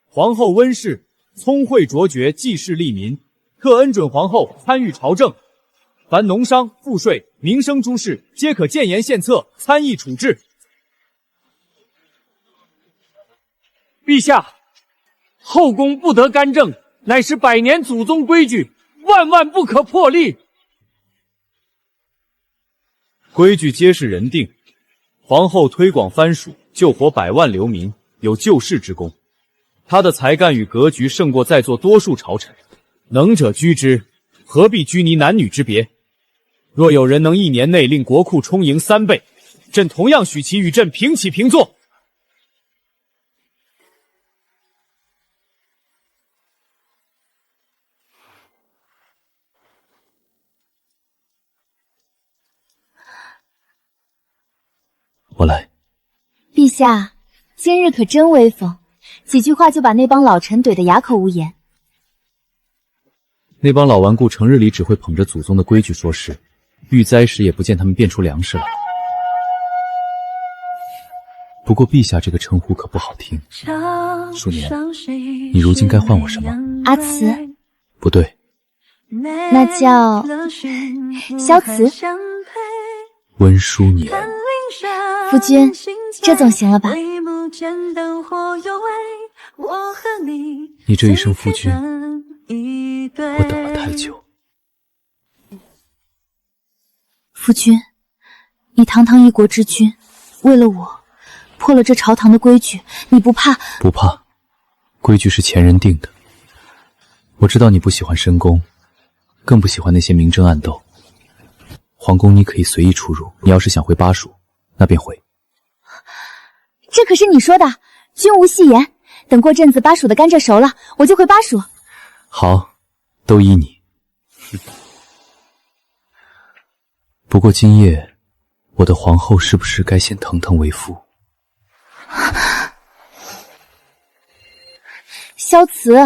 皇后温氏聪慧卓绝，济世利民，特恩准皇后参与朝政，凡农商、赋税、民生诸事，皆可谏言献策，参议处置。陛下，后宫不得干政，乃是百年祖宗规矩，万万不可破例。规矩皆是人定，皇后推广藩属，救活百万流民，有救世之功。她的才干与格局胜过在座多数朝臣，能者居之，何必拘泥男女之别？若有人能1年内令国库充盈3倍，朕同样许其与朕平起平坐。我来。陛下，今日可真威风，几句话就把那帮老臣怼得哑口无言。那帮老顽固成日里只会捧着祖宗的规矩说事，遇灾时也不见他们变出粮食来。不过陛下这个称呼可不好听。数年，你如今该唤我什么？阿慈？不对，那叫萧慈。温淑年。夫君，这总行了吧？你这一声夫君，我等了太久。夫君，你堂堂一国之君，为了我破了这朝堂的规矩，你不怕？不怕，规矩是前人定的。我知道你不喜欢深宫，更不喜欢那些明争暗斗。皇宫你可以随意出入，你要是想回巴蜀，那便回。这可是你说的，君无戏言。等过阵子巴蜀的甘蔗熟了，我就回巴蜀。好，都依你。不过今夜，我的皇后是不是该先腾腾为夫？萧慈，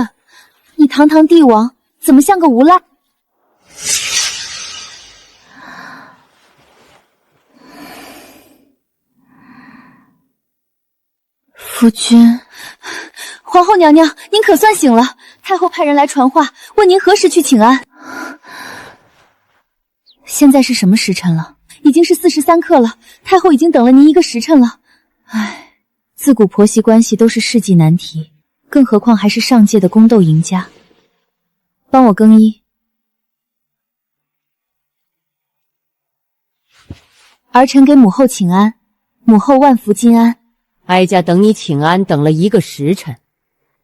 你堂堂帝王，怎么像个无赖？夫君，皇后娘娘，您可算醒了。太后派人来传话，问您何时去请安。现在是什么时辰了？已经是43刻了。太后已经等了您1个时辰了。唉，自古婆媳关系都是世纪难题，更何况还是上界的宫斗赢家。帮我更衣。儿臣给母后请安，母后万福金安。哀家等你请安等了1个时辰，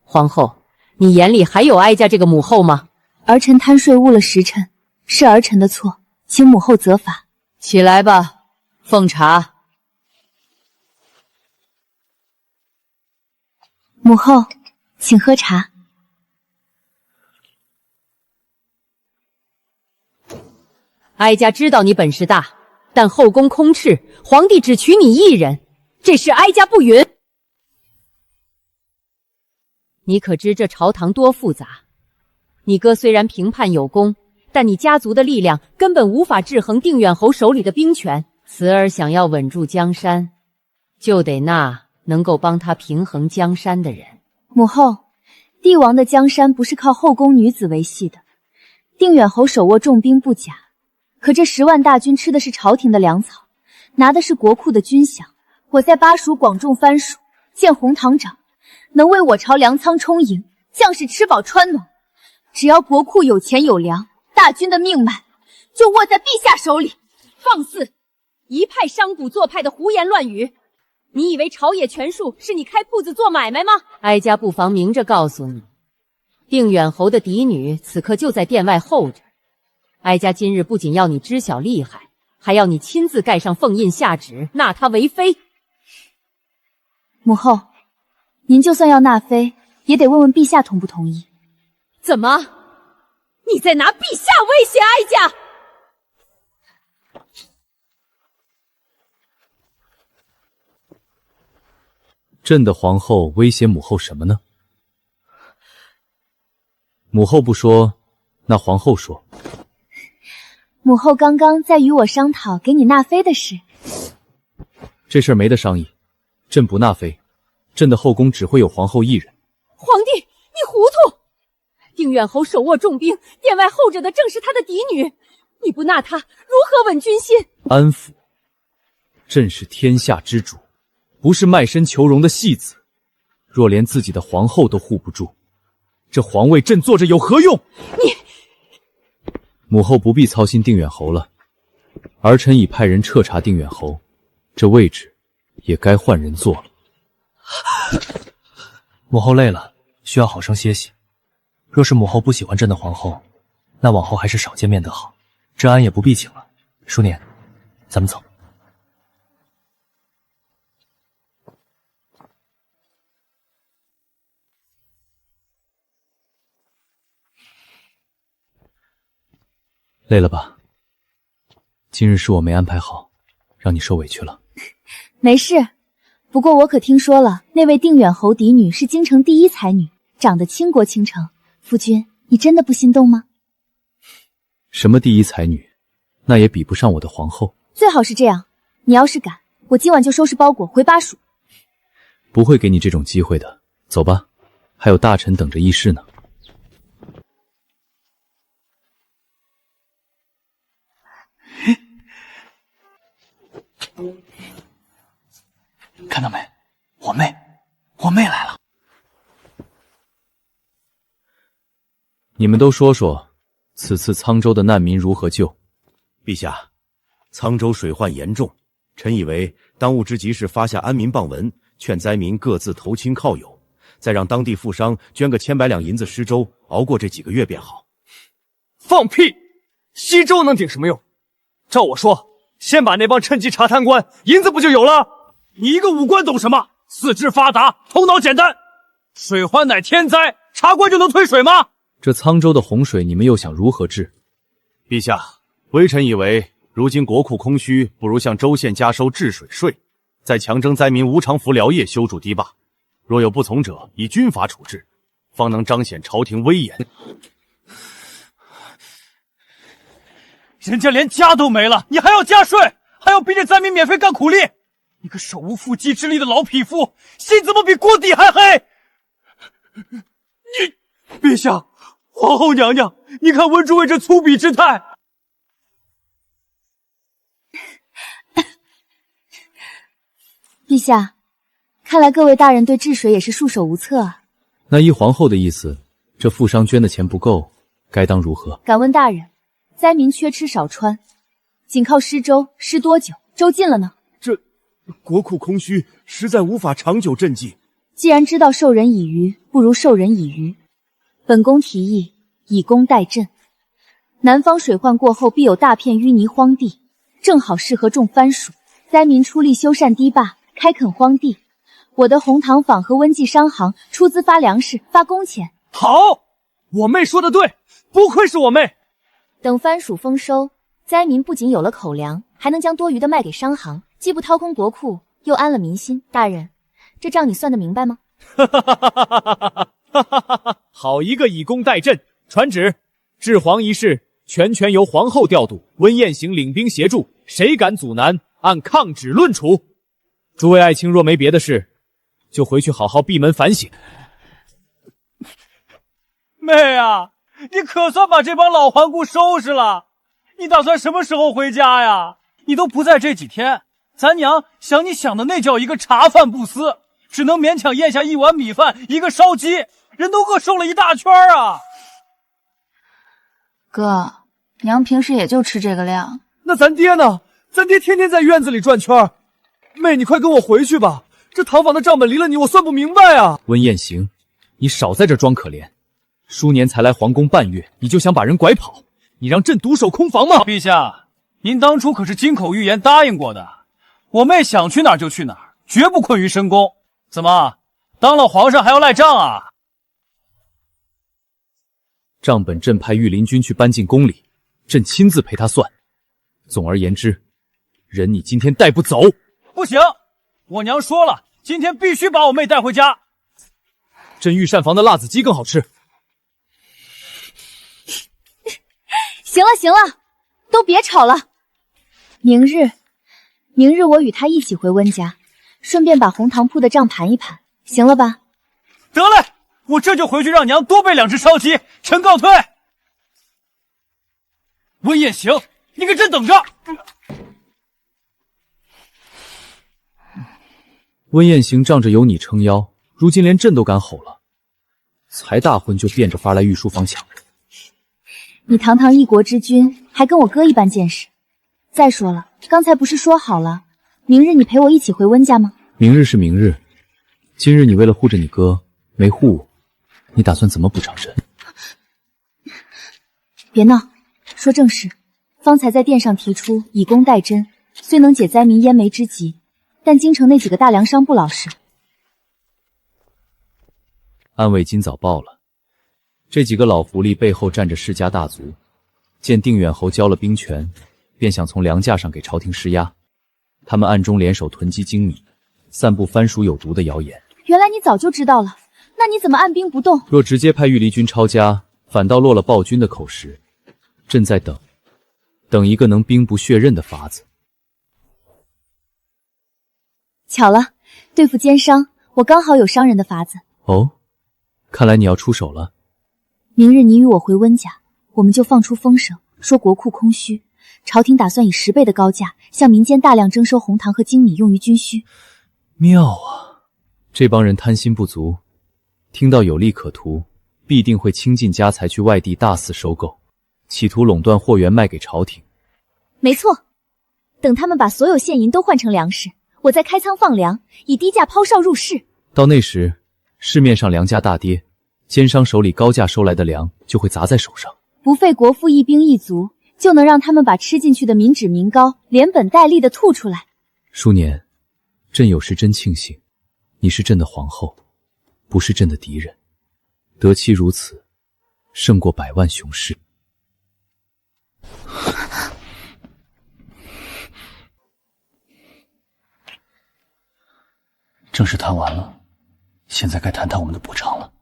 皇后，你眼里还有哀家这个母后吗？儿臣贪睡误了时辰，是儿臣的错，请母后责罚。起来吧，奉茶。母后，请喝茶。哀家知道你本事大，但后宫空斥，皇帝只娶你1人。这事哀家不允。你可知这朝堂多复杂？你哥虽然平叛有功，但你家族的力量根本无法制衡定远侯手里的兵权。慈儿想要稳住江山，就得那能够帮他平衡江山的人。母后，帝王的江山不是靠后宫女子维系的。定远侯手握重兵不假，可这10万大军吃的是朝廷的粮草，拿的是国库的军饷。我在巴蜀广种藩属，建红堂长，能为我朝粮仓充盈，将士吃饱穿暖。只要国库有钱有粮，大军的命脉就握在陛下手里。放肆！一派商贾做派的胡言乱语！你以为朝野权术是你开铺子做买卖吗？哀家不妨明着告诉你，定远侯的嫡女此刻就在殿外候着。哀家今日不仅要你知晓厉害，还要你亲自盖上凤印下旨，纳她为妃。母后，您就算要纳妃，也得问问陛下同不同意。怎么？你在拿陛下威胁哀家？朕的皇后威胁母后什么呢？母后不说，那皇后说。母后刚刚在与我商讨给你纳妃的事。这事儿没得商议，朕不纳妃，朕的后宫只会有皇后一人。皇帝，你糊涂！定远侯手握重兵，殿外候着的正是他的嫡女，你不纳他，如何稳军心？安抚，朕是天下之主，不是卖身求荣的戏子。若连自己的皇后都护不住，这皇位朕坐着有何用？母后不必操心定远侯了，儿臣已派人彻查定远侯，这位置也该换人坐了。母后累了，需要好生歇息。若是母后不喜欢朕的皇后，那往后还是少见面得好。治安也不必请了。淑年，咱们走。累了吧？今日是我没安排好，让你受委屈了。没事，不过我可听说了，那位定远侯嫡女是京城第一才女，长得倾国倾城。夫君，你真的不心动吗？什么第一才女，那也比不上我的皇后。最好是这样，你要是敢，我今晚就收拾包裹回巴蜀。不会给你这种机会的，走吧，还有大臣等着议事呢。看到没？我妹来了。你们都说说，此次沧州的难民如何救？陛下，沧州水患严重，臣以为当务之急是发下安民榜文，劝灾民各自投亲靠友，再让当地富商捐个千百两银子施粥，熬过这几个月便好。放屁！西周能顶什么用？照我说，先把那帮趁机查贪官，银子不就有了？你一个武官懂什么？四肢发达，头脑简单。水患乃天灾，查官就能退水吗？这沧州的洪水，你们又想如何治？陛下，微臣以为，如今国库空虚，不如向州县加收治水税，再强征灾民无偿服疗业，修筑堤坝。若有不从者，以军法处置，方能彰显朝廷威严。人家连家都没了，你还要加税，还要逼着灾民免费干苦力。你个手无缚鸡之力的老匹夫，心怎么比锅底还黑？你，陛下，皇后娘娘，你看温诸位这粗鄙之态。陛下，看来各位大人对治水也是束手无策啊。那依皇后的意思，这富商捐的钱不够，该当如何？敢问大人，灾民缺吃少穿，仅靠施粥，施多久？粥尽了呢？这国库空虚，实在无法长久赈济。既然知道授人以鱼，不如授人以渔。本宫提议以工代赈。南方水患过后，必有大片淤泥荒地，正好适合种番薯。灾民出力修缮堤坝，开垦荒地。我的红糖坊和温记商行出资发粮食、发工钱。好，我妹说的对，不愧是我妹。等番薯丰收，灾民不仅有了口粮，还能将多余的卖给商行，既不掏空国库，又安了民心。大人，这账你算得明白吗？好一个以工代赈！传旨，治皇一事全由皇后调度，温彦行领兵协助，谁敢阻拦，按抗旨论处。诸位爱卿若没别的事，就回去好好闭门反省。妹啊，你可算把这帮老顽固收拾了。你打算什么时候回家呀？你都不在这几天，咱娘想你想的那叫一个茶饭不思，只能勉强咽下一碗米饭，一个烧鸡，人都饿瘦了一大圈啊。哥，娘平时也就吃这个量。那咱爹呢？咱爹天天在院子里转圈。妹，你快跟我回去吧，这堂房的账本离了你，我算不明白啊。温彦行，你少在这装可怜。舒年才来皇宫半月，你就想把人拐跑？你让朕独守空房吗？陛下，您当初可是金口玉言答应过的，我妹想去哪儿就去哪儿，绝不困于深宫。怎么，当了皇上还要赖账啊？账本朕派御林军去搬进宫里，朕亲自陪他算。总而言之，人你今天带不走。不行，我娘说了，今天必须把我妹带回家。朕御膳房的辣子鸡更好吃。行了行了，都别吵了。明日我与他一起回温家，顺便把红糖铺的账盘一盘，行了吧？得嘞，我这就回去让娘多备2只烧鸡。臣告退。温彦行，你给朕等着！温彦行仗着有你撑腰，如今连朕都敢吼了，才大婚就变着法来御书房抢人。你堂堂一国之君，还跟我哥一般见识。再说了，刚才不是说好了，明日你陪我一起回温家吗？明日是明日，今日你为了护着你哥没护我，你打算怎么补偿朕？别闹，说正事。方才在殿上提出以工代赈，虽能解灾民淹眉之急，但京城那几个大粮商不老实。安慰今早报了，这几个老狐狸背后站着世家大族，见定远侯交了兵权，便想从粮价上给朝廷施压。他们暗中联手囤积精米，散布番薯有毒的谣言。原来你早就知道了，那你怎么按兵不动？若直接派御离军抄家，反倒落了暴君的口实。朕在等一个能兵不血刃的法子。巧了，对付奸商，我刚好有伤人的法子。哦，看来你要出手了。明日你与我回温家，我们就放出风声，说国库空虚，朝廷打算以10倍的高价向民间大量征收红糖和精米，用于军需。妙啊！这帮人贪心不足，听到有利可图，必定会倾尽家财去外地大肆收购，企图垄断货源卖给朝廷。没错，等他们把所有现银都换成粮食，我再开仓放粮，以低价抛售入市。到那时，市面上粮价大跌，奸商手里高价收来的粮就会砸在手上，不费国父一兵一卒，就能让他们把吃进去的民脂民膏连本带利的吐出来。淑年，朕有时真庆幸，你是朕的皇后，不是朕的敌人。得妻如此，胜过100万雄师。正事谈完了，现在该谈谈我们的补偿了。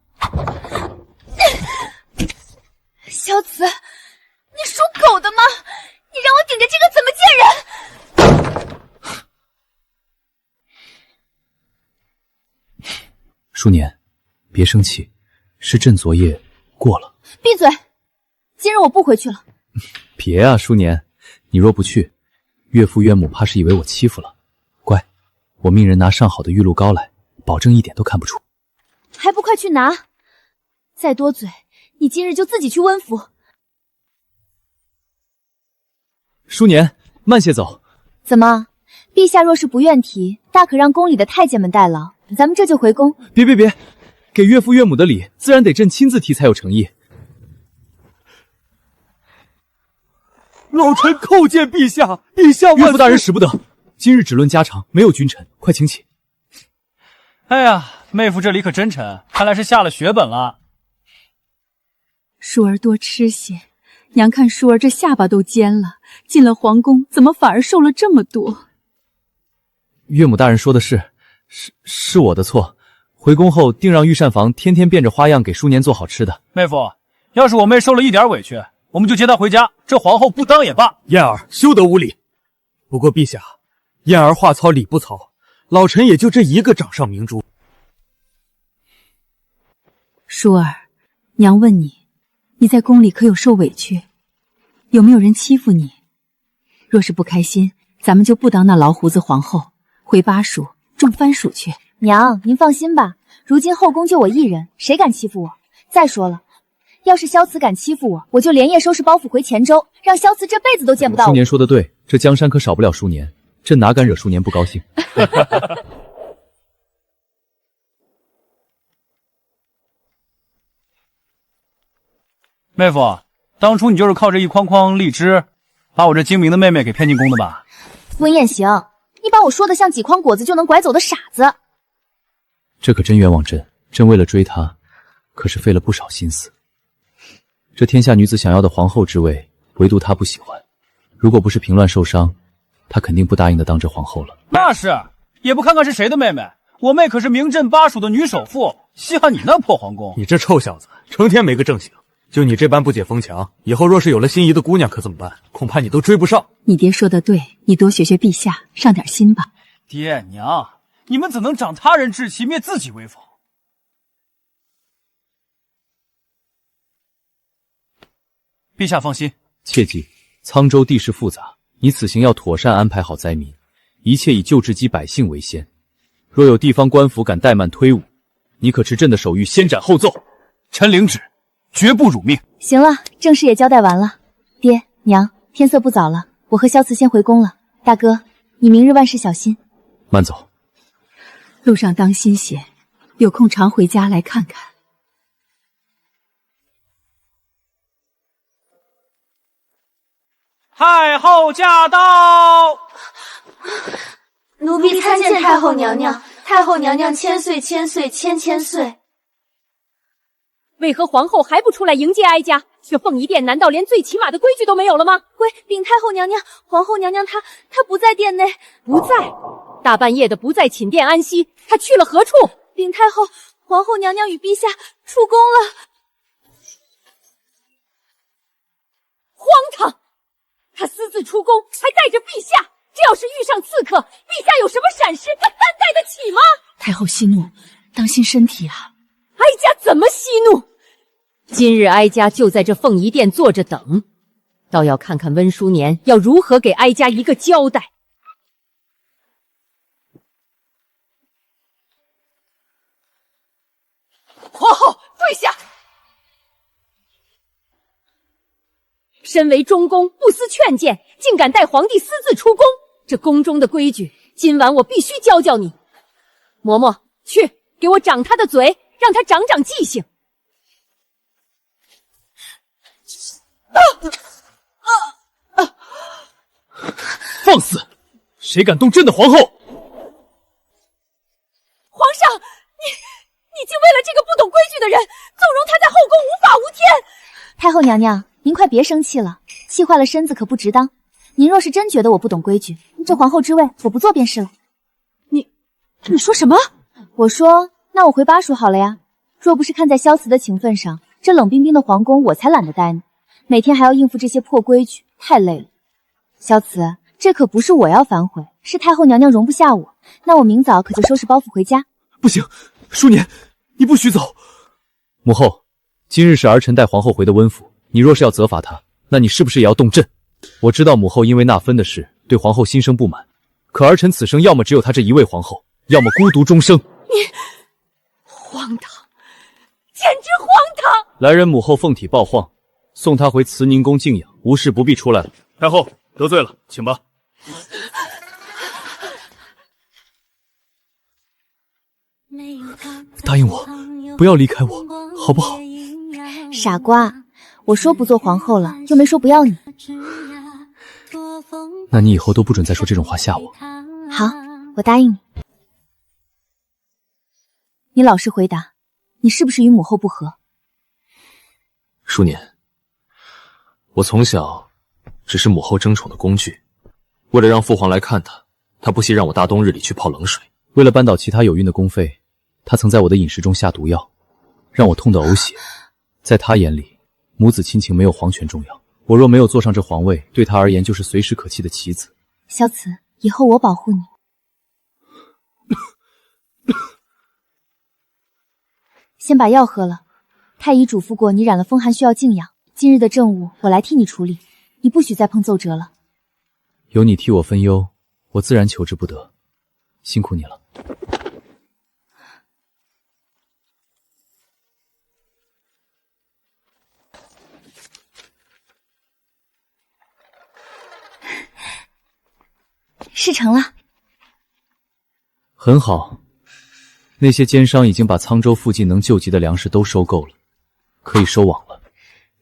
萧慈，你属狗的吗？你让我顶着这个怎么见人？淑年，别生气，是朕昨夜过了。闭嘴！今日我不回去了。别啊，淑年，你若不去，岳父岳母怕是以为我欺负了。乖，我命人拿上好的玉露膏来，保证一点都看不出。还不快去拿！再多嘴，你今日就自己去温府。淑年，慢些走。怎么，陛下若是不愿提，大可让宫里的太监们代劳，咱们这就回宫。别，给岳父岳母的礼，自然得朕亲自提才有诚意。老臣叩见陛下，陛下万岁！岳父大人使不得，今日只论家常，没有君臣，快请起。哎呀，妹夫这里可真沉，看来是下了血本了。淑儿多吃些，娘看淑儿这下巴都尖了，进了皇宫怎么反而瘦了这么多？岳母大人说的是我的错，回宫后定让御膳房天天变着花样给淑年做好吃的。妹夫，要是我妹受了一点委屈，我们就接她回家，这皇后不当也罢。燕儿休得无礼。不过陛下，燕儿话糙理不糙，老臣也就这一个掌上明珠。淑儿，娘问你，你在宫里可有受委屈？有没有人欺负你？若是不开心，咱们就不当那老胡子皇后，回巴蜀种番薯去。娘，您放心吧，如今后宫就我一人，谁敢欺负我？再说了，要是萧慈敢欺负我，我就连夜收拾包袱回黔州，让萧慈这辈子都见不到我。淑年说的对，这江山可少不了淑年，朕哪敢惹淑年不高兴。妹夫，当初你就是靠这一筐筐荔枝，把我这精明的妹妹给骗进宫的吧？温彦行，你把我说的像几筐果子就能拐走的傻子。这可真冤枉朕，朕为了追她，可是费了不少心思。这天下女子想要的皇后之位，唯独她不喜欢。如果不是平乱受伤，她肯定不答应的当这皇后了。那是，也不看看是谁的妹妹，我妹可是名震巴蜀的女首富，稀罕你那破皇宫？你这臭小子，成天没个正形。就你这般不解风情，以后若是有了心仪的姑娘可怎么办？恐怕你都追不上。你爹说的对，你多学学陛下，上点心吧。爹娘，你们怎能长他人志气，灭自己威风？陛下放心，切记，沧州地势复杂，你此行要妥善安排好灾民，一切以救治及百姓为先。若有地方官府敢怠慢推误，你可持朕的手谕先斩后奏。臣领旨，绝不辱命。行了，正事也交代完了。爹娘，天色不早了，我和萧慈先回宫了。大哥，你明日万事小心。慢走，路上当心些，有空常回家来看看。太后驾到！奴婢参见太后娘娘。太后娘娘千岁千岁千千岁。为何皇后还不出来迎接哀家？这凤仪殿难道连最起码的规矩都没有了吗？禀太后娘娘，皇后娘娘她不在殿内。不在？大半夜的不在寝殿安息，她去了何处？禀太后，皇后娘娘与陛下出宫了。荒唐！她私自出宫，还带着陛下，这要是遇上刺客，陛下有什么闪失，她担待得起吗？太后息怒，当心身体啊！哀家怎么息怒？今日哀家就在这凤仪殿坐着等，倒要看看温淑年要如何给哀家一个交代。皇后，跪下！身为中宫，不思劝谏，竟敢带皇帝私自出宫，这宫中的规矩，今晚我必须教教你。嬷嬷，去给我掌他的嘴，让他长长记性。放肆！谁敢动朕的皇后？皇上，你竟为了这个不懂规矩的人，纵容他在后宫无法无天。太后娘娘，您快别生气了，气坏了身子可不值当。您若是真觉得我不懂规矩，这皇后之位我不做便是了。你说什么？我说，那我回巴蜀好了呀。若不是看在萧慈的情分上，这冷冰冰的皇宫我才懒得待呢。每天还要应付这些破规矩，太累了。萧慈，这可不是我要反悔，是太后娘娘容不下我。那我明早可就收拾包袱回家。不行，淑年，你不许走。母后，今日是儿臣带皇后回的温府，你若是要责罚她，那你是不是也要动朕？我知道母后因为纳芬的事对皇后心生不满，可儿臣此生要么只有她这一位皇后，要么孤独终生。你荒唐，简直荒唐！来人，母后凤体暴晃，送她回慈宁宫静养，无事不必出来了。太后得罪了，请吧。答应我，不要离开我，好不好？傻瓜，我说不做皇后了，又没说不要你。那你以后都不准再说这种话吓我。好，我答应你。你老实回答，你是不是与母后不和？淑年，我从小只是母后争宠的工具，为了让父皇来看她，他不惜让我大冬日里去泡冷水。为了扳倒其他有孕的宫妃，他曾在我的饮食中下毒药，让我痛得呕血。在他眼里，母子亲情没有皇权重要。我若没有坐上这皇位，对他而言就是随时可弃的棋子。萧慈，以后我保护你。先把药喝了。太医嘱咐过你染了风寒需要静养，今日的政务我来替你处理，你不许再碰奏折了。有你替我分忧，我自然求之不得。辛苦你了。事成了。很好，那些奸商已经把沧州附近能救急的粮食都收购了，可以收网了。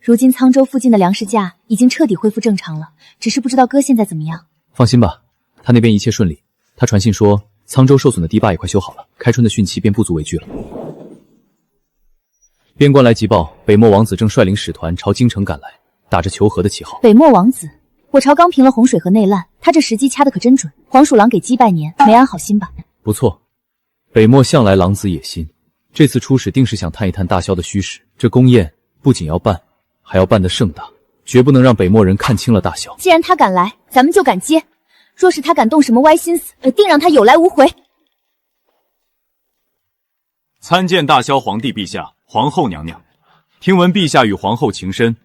如今沧州附近的粮食价已经彻底恢复正常了，只是不知道哥现在怎么样。放心吧，他那边一切顺利。他传信说沧州受损的堤坝也快修好了，开春的汛期便不足为惧了。边关来急报，北漠王子正率领使团朝京城赶来，打着求和的旗号。北漠王子，我朝刚平了洪水和内乱，他这时机掐得可真准。黄鼠狼给鸡拜年，没安好心吧？不错，北漠向来狼子野心，这次出使定是想探一探大萧的虚实。这宫宴不仅要办，还要办得盛大，绝不能让北漠人看清了大萧。既然他敢来，咱们就敢接；若是他敢动什么歪心思，定让他有来无回。参见大萧皇帝陛下、皇后娘娘。听闻陛下与皇后情深，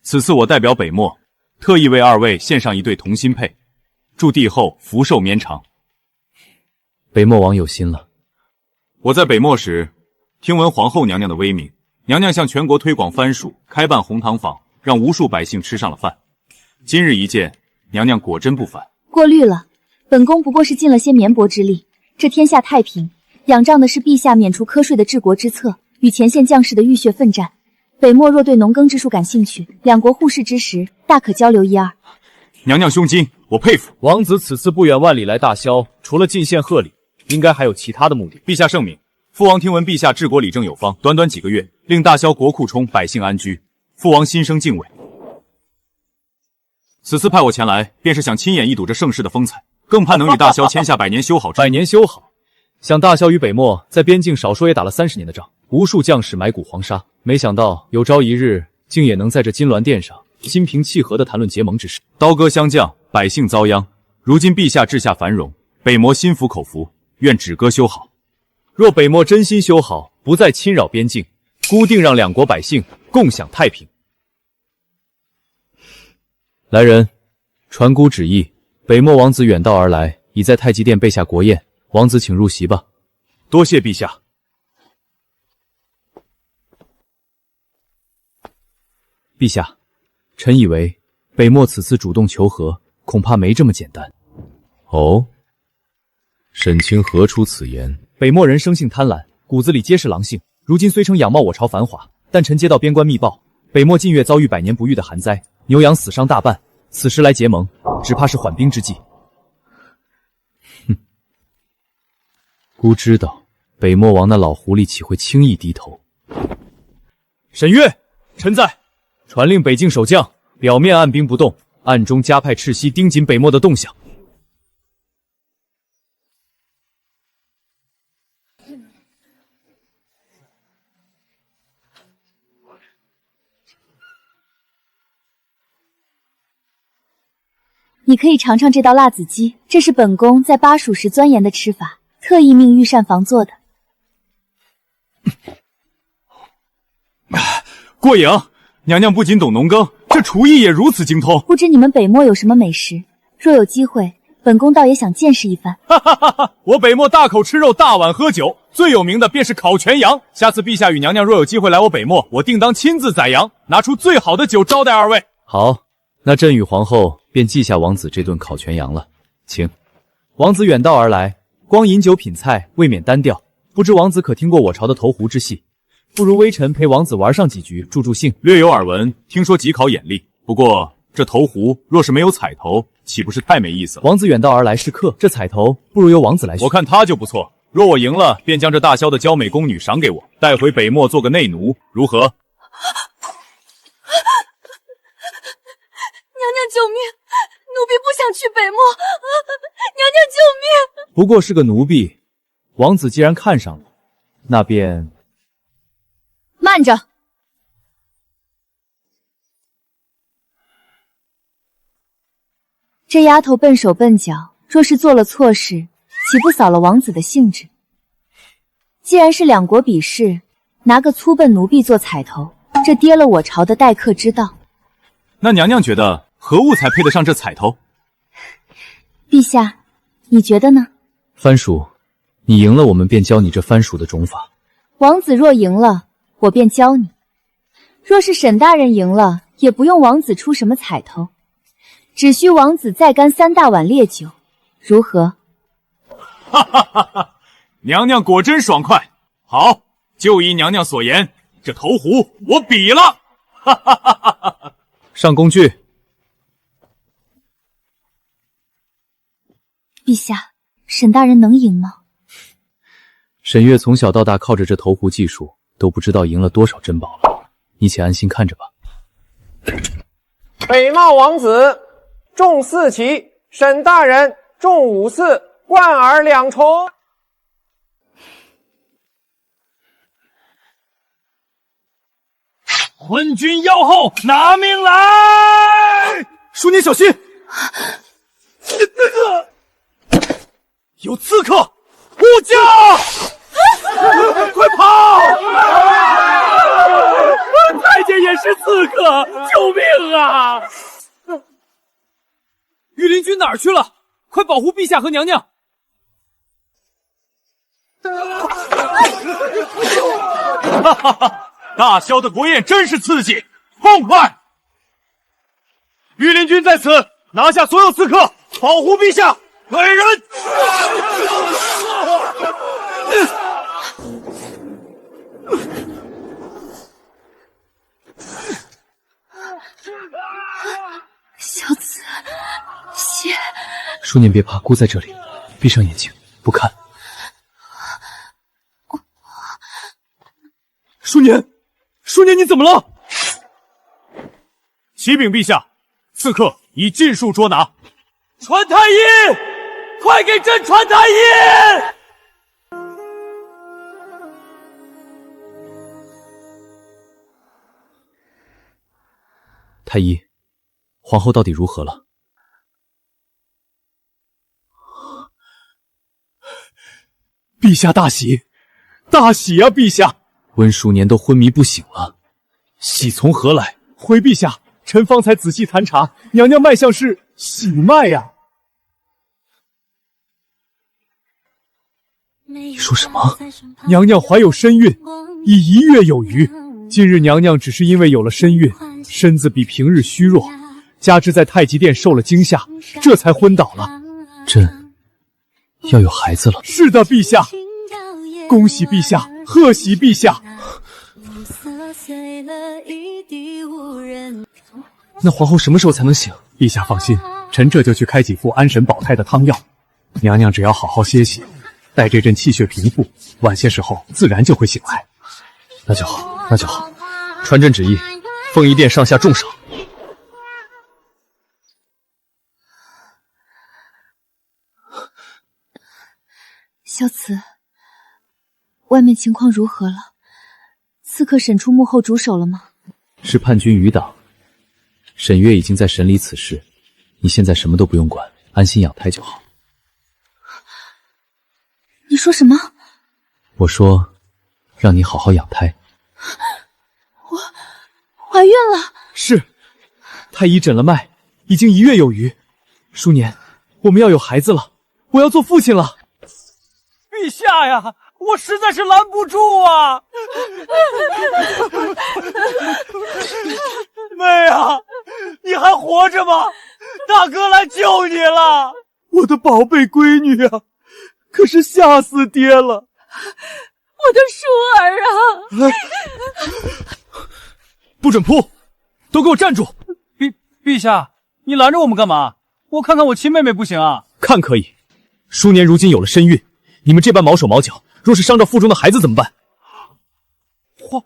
此次我代表北漠，特意为二位献上一对同心佩，祝帝后福寿绵长。北漠王有心了。我在北漠时，听闻皇后娘娘的威名，娘娘向全国推广番薯，开办红糖坊，让无数百姓吃上了饭。今日一见，娘娘果真不凡。过虑了，本宫不过是尽了些绵薄之力。这天下太平，仰仗的是陛下免除瞌睡的治国之策，与前线将士的浴血奋战。北漠若对农耕之术感兴趣，两国互市之时，大可交流一二。娘娘胸襟，我佩服。王子此次不远万里来大萧，除了进献贺礼，应该还有其他的目的。陛下圣明，父王听闻陛下治国理政有方，短短几个月，令大萧国库充，百姓安居，父王心生敬畏。此次派我前来，便是想亲眼一睹这盛世的风采，更盼能与大萧签下百年修好之。百年修好，想大萧与北漠在边境少说也打了30年的仗，无数将士埋骨黄沙，没想到有朝一日竟也能在这金銮殿上心平气和地谈论结盟之事。刀割相将，百姓遭殃。如今陛下治下繁荣，北漠心服口服，愿止戈修好。若北漠真心修好，不再侵扰边境，孤定让两国百姓共享太平。来人，传孤旨意，北漠王子远道而来，已在太极殿备下国宴，王子请入席吧。多谢陛下。陛下，臣以为北漠此次主动求和，恐怕没这么简单。哦，沈清何出此言？北漠人生性贪婪，骨子里皆是狼性。如今虽称仰冒我朝繁华，但臣接到边关密报，北漠近月遭遇百年不遇的寒灾，牛羊死伤大半。此时来结盟，只怕是缓兵之计。哼，孤知道北漠王那老狐狸岂会轻易低头？沈月，臣在。传令北境守将，表面按兵不动，暗中加派赤溪盯紧北漠的动向。你可以尝尝这道辣子鸡，这是本宫在巴蜀时钻研的吃法，特意命御膳房做的。过瘾！娘娘不仅懂农耕，这厨艺也如此精通。不知你们北漠有什么美食？若有机会，本宫倒也想见识一番。哈哈哈哈！我北漠大口吃肉，大碗喝酒，最有名的便是烤全羊。下次陛下与娘娘若有机会来我北漠，我定当亲自宰羊，拿出最好的酒招待二位。好，那朕与皇后便记下王子这顿烤全羊了。请，王子远道而来，光饮酒品菜未免单调，不知王子可听过我朝的投壶之戏？不如微臣陪王子玩上几局，助助兴。略有耳闻，听说极考眼力。不过这投壶若是没有彩头，岂不是太没意思了？王子远道而来是客，这彩头不如由王子来选。我看他就不错。若我赢了，便将这大萧的娇美宫女赏给我，带回北漠做个内奴，如何？娘娘救命！奴婢不想去北漠，娘娘救命！不过是个奴婢，王子既然看上了，那便……慢着！这丫头笨手笨脚，若是做了错事，岂不扫了王子的兴致？既然是两国比试，拿个粗笨奴婢做彩头，这跌了我朝的待客之道。那娘娘觉得何物才配得上这彩头？陛下，你觉得呢？番薯，你赢了，我们便教你这番薯的种法。王子若赢了，我便教你。若是沈大人赢了，也不用王子出什么彩头，只需王子再干3大碗烈酒，如何？哈哈哈哈！娘娘果真爽快。好，就依娘娘所言，这投壶我比了。哈哈哈哈哈！上工具。陛下，沈大人能赢吗？沈月从小到大靠着这投壶技术，都不知道赢了多少珍宝了。你且安心看着吧。北茂王子中4旗，沈大人中5次，冠尔2重。昏君妖后，拿命来！淑年小心！有刺客！护驾！快跑！太监也是刺客，救命啊！御林军哪儿去了？快保护陛下和娘娘！哈哈哈！大萧的国宴真是刺激，痛快！御林军在此，拿下所有刺客，保护陛下！来人！小子，血！淑年别怕，姑在这里，闭上眼睛，不看。淑年，淑年，你怎么了？启禀陛下，刺客已尽数捉拿。传太医，快给朕传太医！太医，皇后到底如何了？陛下大喜，大喜啊！陛下，温淑年都昏迷不醒了，喜从何来？回陛下，臣方才仔细探查，娘娘脉象是喜脉呀。你说什么？娘娘怀有身孕，已1月有余。今日娘娘只是因为有了身孕，身子比平日虚弱，加之在太极殿受了惊吓，这才昏倒了。朕要有孩子了。是的，陛下，恭喜陛下，贺喜陛下。那皇后什么时候才能醒？陛下放心，臣这就去开几副安神保胎的汤药，娘娘只要好好歇息，待这阵气血平复，晚些时候自然就会醒来。那就好，那就好。传朕旨意，凤仪殿上下重赏。萧慈，外面情况如何了？刺客审出幕后主手了吗？是叛军余党，沈月已经在审理此事，你现在什么都不用管，安心养胎就好。你说什么？我说，让你好好养胎。我怀孕了。是，太医诊了脉，已经1月有余。淑年，我们要有孩子了，我要做父亲了。陛下呀，我实在是拦不住啊！妹啊，你还活着吗？大哥来救你了！我的宝贝闺女啊，可是吓死爹了！我的舒儿啊！不准扑！都给我站住！陛下，你拦着我们干嘛？我看看我亲妹妹不行啊？看可以。淑年如今有了身孕，你们这般毛手毛脚，若是伤着腹中的孩子怎么办？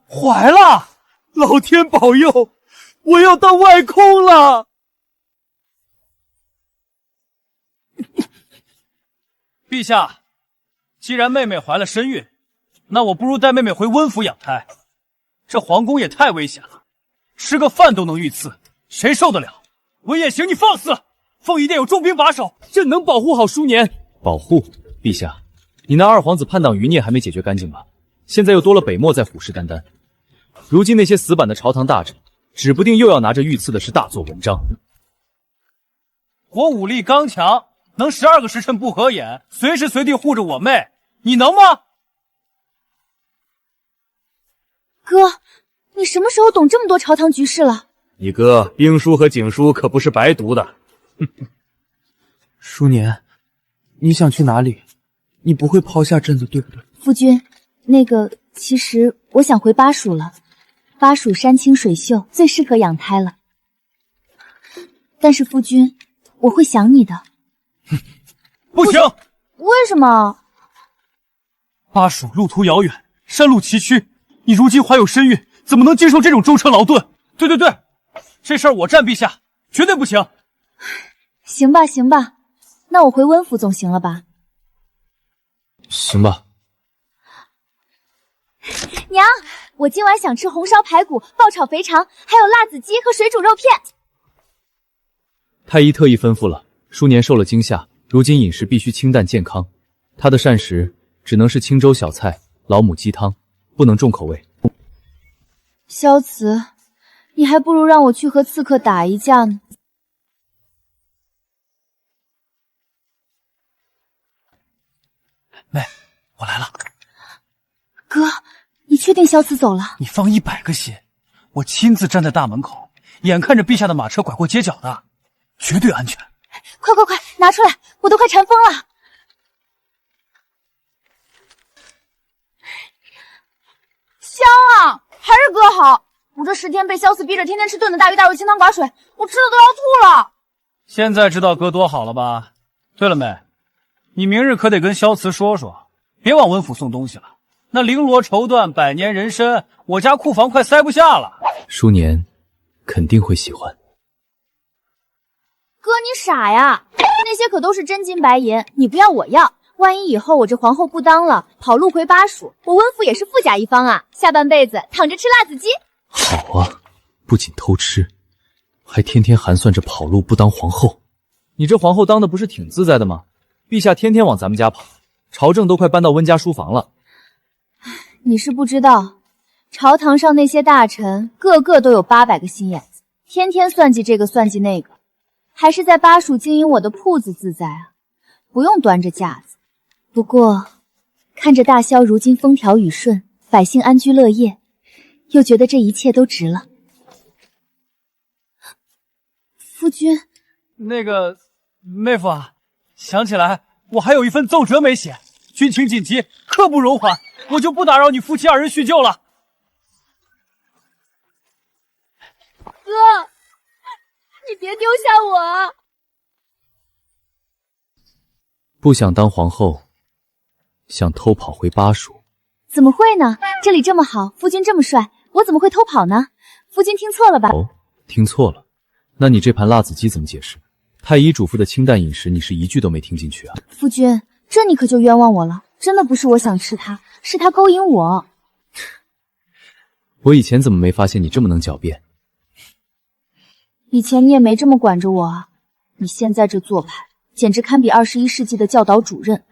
怀了！老天保佑，我要当外公了！陛下，既然妹妹怀了身孕，那我不如带妹妹回温府养胎。这皇宫也太危险了，吃个饭都能遇刺，谁受得了？文彦行，你放肆！凤仪殿有重兵把守，朕能保护好淑年。保护？陛下，你那二皇子叛党余孽还没解决干净吧？现在又多了北漠在虎视眈眈，如今那些死板的朝堂大臣，指不定又要拿着遇刺的事大做文章。我武力刚强，能12个时辰不合眼，随时随地护着我妹，你能吗？哥，你什么时候懂这么多朝堂局势了？你哥兵书和警书可不是白读的。淑年，你想去哪里？你不会抛下朕的，对不对？夫君，其实我想回巴蜀了。巴蜀山清水秀，最适合养胎了。但是夫君，我会想你的。不行！为什么？巴蜀路途遥远，山路崎岖，你如今怀有身孕，怎么能经受这种舟车劳顿？对，这事儿我站陛下，绝对不行。行吧，那我回温府总行了吧？行吧。娘，我今晚想吃红烧排骨、爆炒肥肠，还有辣子鸡和水煮肉片。太医特意吩咐了，舒年受了惊吓，如今饮食必须清淡健康。他的膳食只能是清粥小菜、老母鸡汤，不能重口味。萧慈，你还不如让我去和刺客打一架呢。妹，我来了。哥，你确定萧慈走了？你放100个心，我亲自站在大门口，眼看着陛下的马车拐过街角的，绝对安全。快快快，拿出来，我都快馋疯了。香啊，还是哥好。我这10天被萧慈逼着天天吃炖的大鱼大肉、清汤寡水，我吃的都要吐了。现在知道哥多好了吧？对了妹，你明日可得跟萧慈说说，别往温府送东西了。那绫罗绸缎、百年人参，我家库房快塞不下了。舒年肯定会喜欢。哥，你傻呀？那些可都是真金白银，你不要我要。万一以后我这皇后不当了，跑路回巴蜀，我温府也是富甲一方啊，下半辈子躺着吃辣子鸡。好啊，不仅偷吃，还天天盘算着跑路不当皇后。你这皇后当的不是挺自在的吗？陛下天天往咱们家跑，朝政都快搬到温家书房了。你是不知道，朝堂上那些大臣个个都有800个心眼子，天天算计这个算计那个，还是在巴蜀经营我的铺子自在啊，不用端着架子。不过看着大萧如今风调雨顺，百姓安居乐业，又觉得这一切都值了。夫君，那个妹夫啊，想起来我还有一份奏折没写，军情紧急，刻不容缓，我就不打扰你夫妻2人叙旧了。哥，你别丢下我啊！不想当皇后，想偷跑回巴蜀。怎么会呢？这里这么好，夫君这么帅，我怎么会偷跑呢？夫君听错了吧？哦，听错了。那你这盘辣子鸡怎么解释？太医嘱咐的清淡饮食，你是一句都没听进去啊？夫君，这你可就冤枉我了，真的不是我想吃它，是他勾引我。我以前怎么没发现你这么能狡辩？以前你也没这么管着我啊，你现在这做派，简直堪比21世纪的教导主任。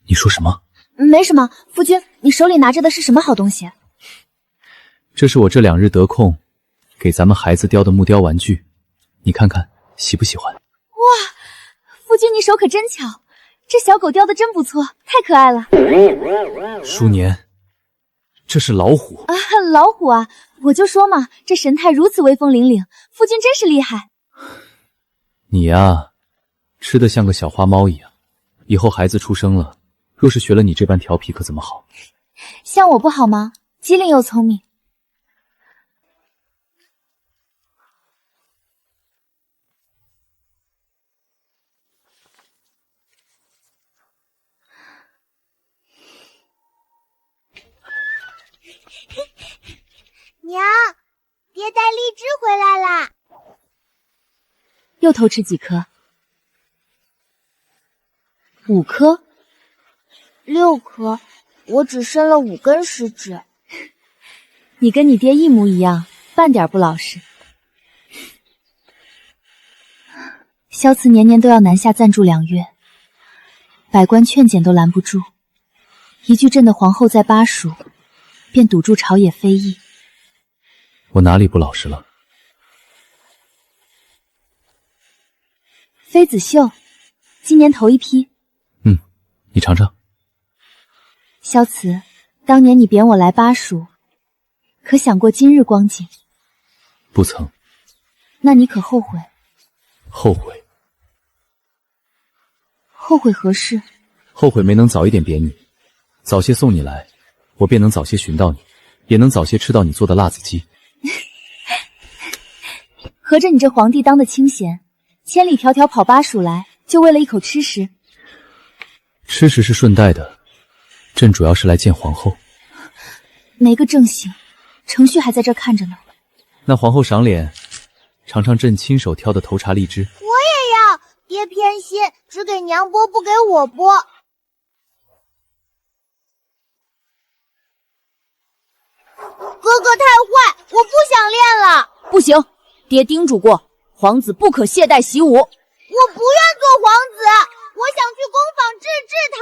你说什么？没什么，夫君，你手里拿着的是什么好东西？这是我这2日得空给咱们孩子雕的木雕玩具，你看看喜不喜欢？哇，夫君你手可真巧，这小狗雕的真不错，太可爱了。舒年，这是老虎啊，老虎啊，我就说嘛，这神态如此威风凛凛，夫君真是厉害。你呀，吃得像个小花猫一样，以后孩子出生了，若是学了你这般调皮，可怎么好？像我不好吗？机灵又聪明。娘，爹带荔枝回来啦！又偷吃几颗？5颗？6颗，我只伸了5根食指。你跟你爹一模一样，半点不老实。萧慈年年都要南下暂住2月，百官劝谏都拦不住，一句朕的皇后在巴蜀，便堵住朝野非议。我哪里不老实了？妃子绣，今年头一批。你尝尝。萧慈，当年你贬我来巴蜀，可想过今日光景？不曾。那你可后悔？后悔。后悔何事？后悔没能早一点贬你，早些送你来，我便能早些寻到你，也能早些吃到你做的辣子鸡。合着你这皇帝当的清闲，千里迢迢跑巴蜀来，就为了一口吃食？吃食是顺带的，朕主要是来见皇后。没个正形，程序还在这看着呢。那皇后赏脸，尝尝朕亲手挑的头茶荔枝。我也要，爹偏心，只给娘剥，不给我剥。哥哥太坏，我不想练了。不行，爹叮嘱过，皇子不可懈怠习武。我不愿做皇子，我想去工坊治糖。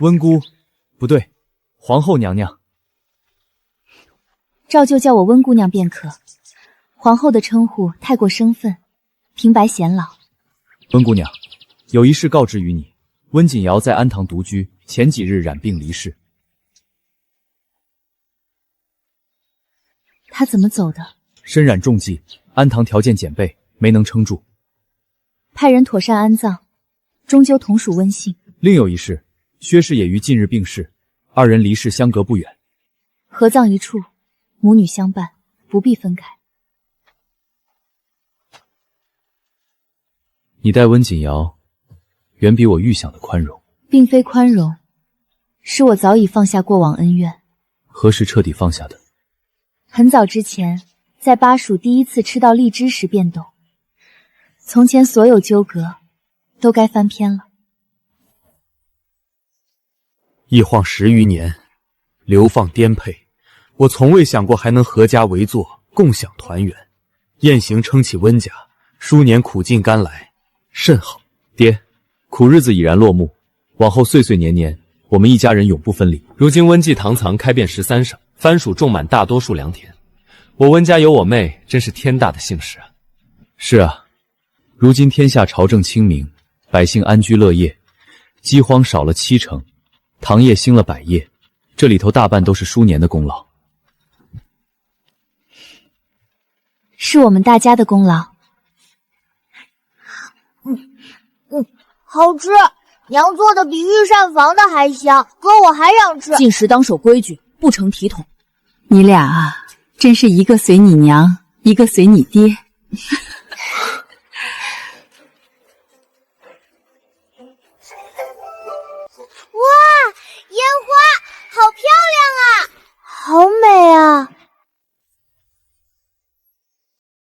温姑，不对，皇后娘娘。照旧叫我温姑娘便可。皇后的称呼太过生分，平白显老。温姑娘，有一事告知于你：温锦瑶在安堂独居，前几日染病离世。她怎么走的？身染重疾，安堂条件减备，没能撑住。派人妥善安葬，终究同属温姓。另有一事，薛氏也于近日病逝，二人离世相隔不远。合葬一处，母女相伴，不必分开。你待温锦瑶，远比我预想的宽容。并非宽容，是我早已放下过往恩怨。何时彻底放下的？很早之前，在巴蜀第一次吃到荔枝时便懂，从前所有纠葛都该翻篇了。一晃10余年，流放颠沛，我从未想过还能合家围坐，共享团圆。雁行撑起温家，数年苦尽甘来，甚好。爹，苦日子已然落幕，往后岁岁年年，我们一家人永不分离。如今温记堂藏开遍13省，番薯种满大多数良田，我温家有我妹，真是天大的幸事啊！是啊，如今天下朝政清明，百姓安居乐业，饥荒少了70%，糖业兴了100业，这里头大半都是叔年的功劳。是我们大家的功劳。好吃，娘做的比御膳房的还香，哥我还想吃。进食当守规矩，不成体统。你俩啊，真是一个随你娘，一个随你爹。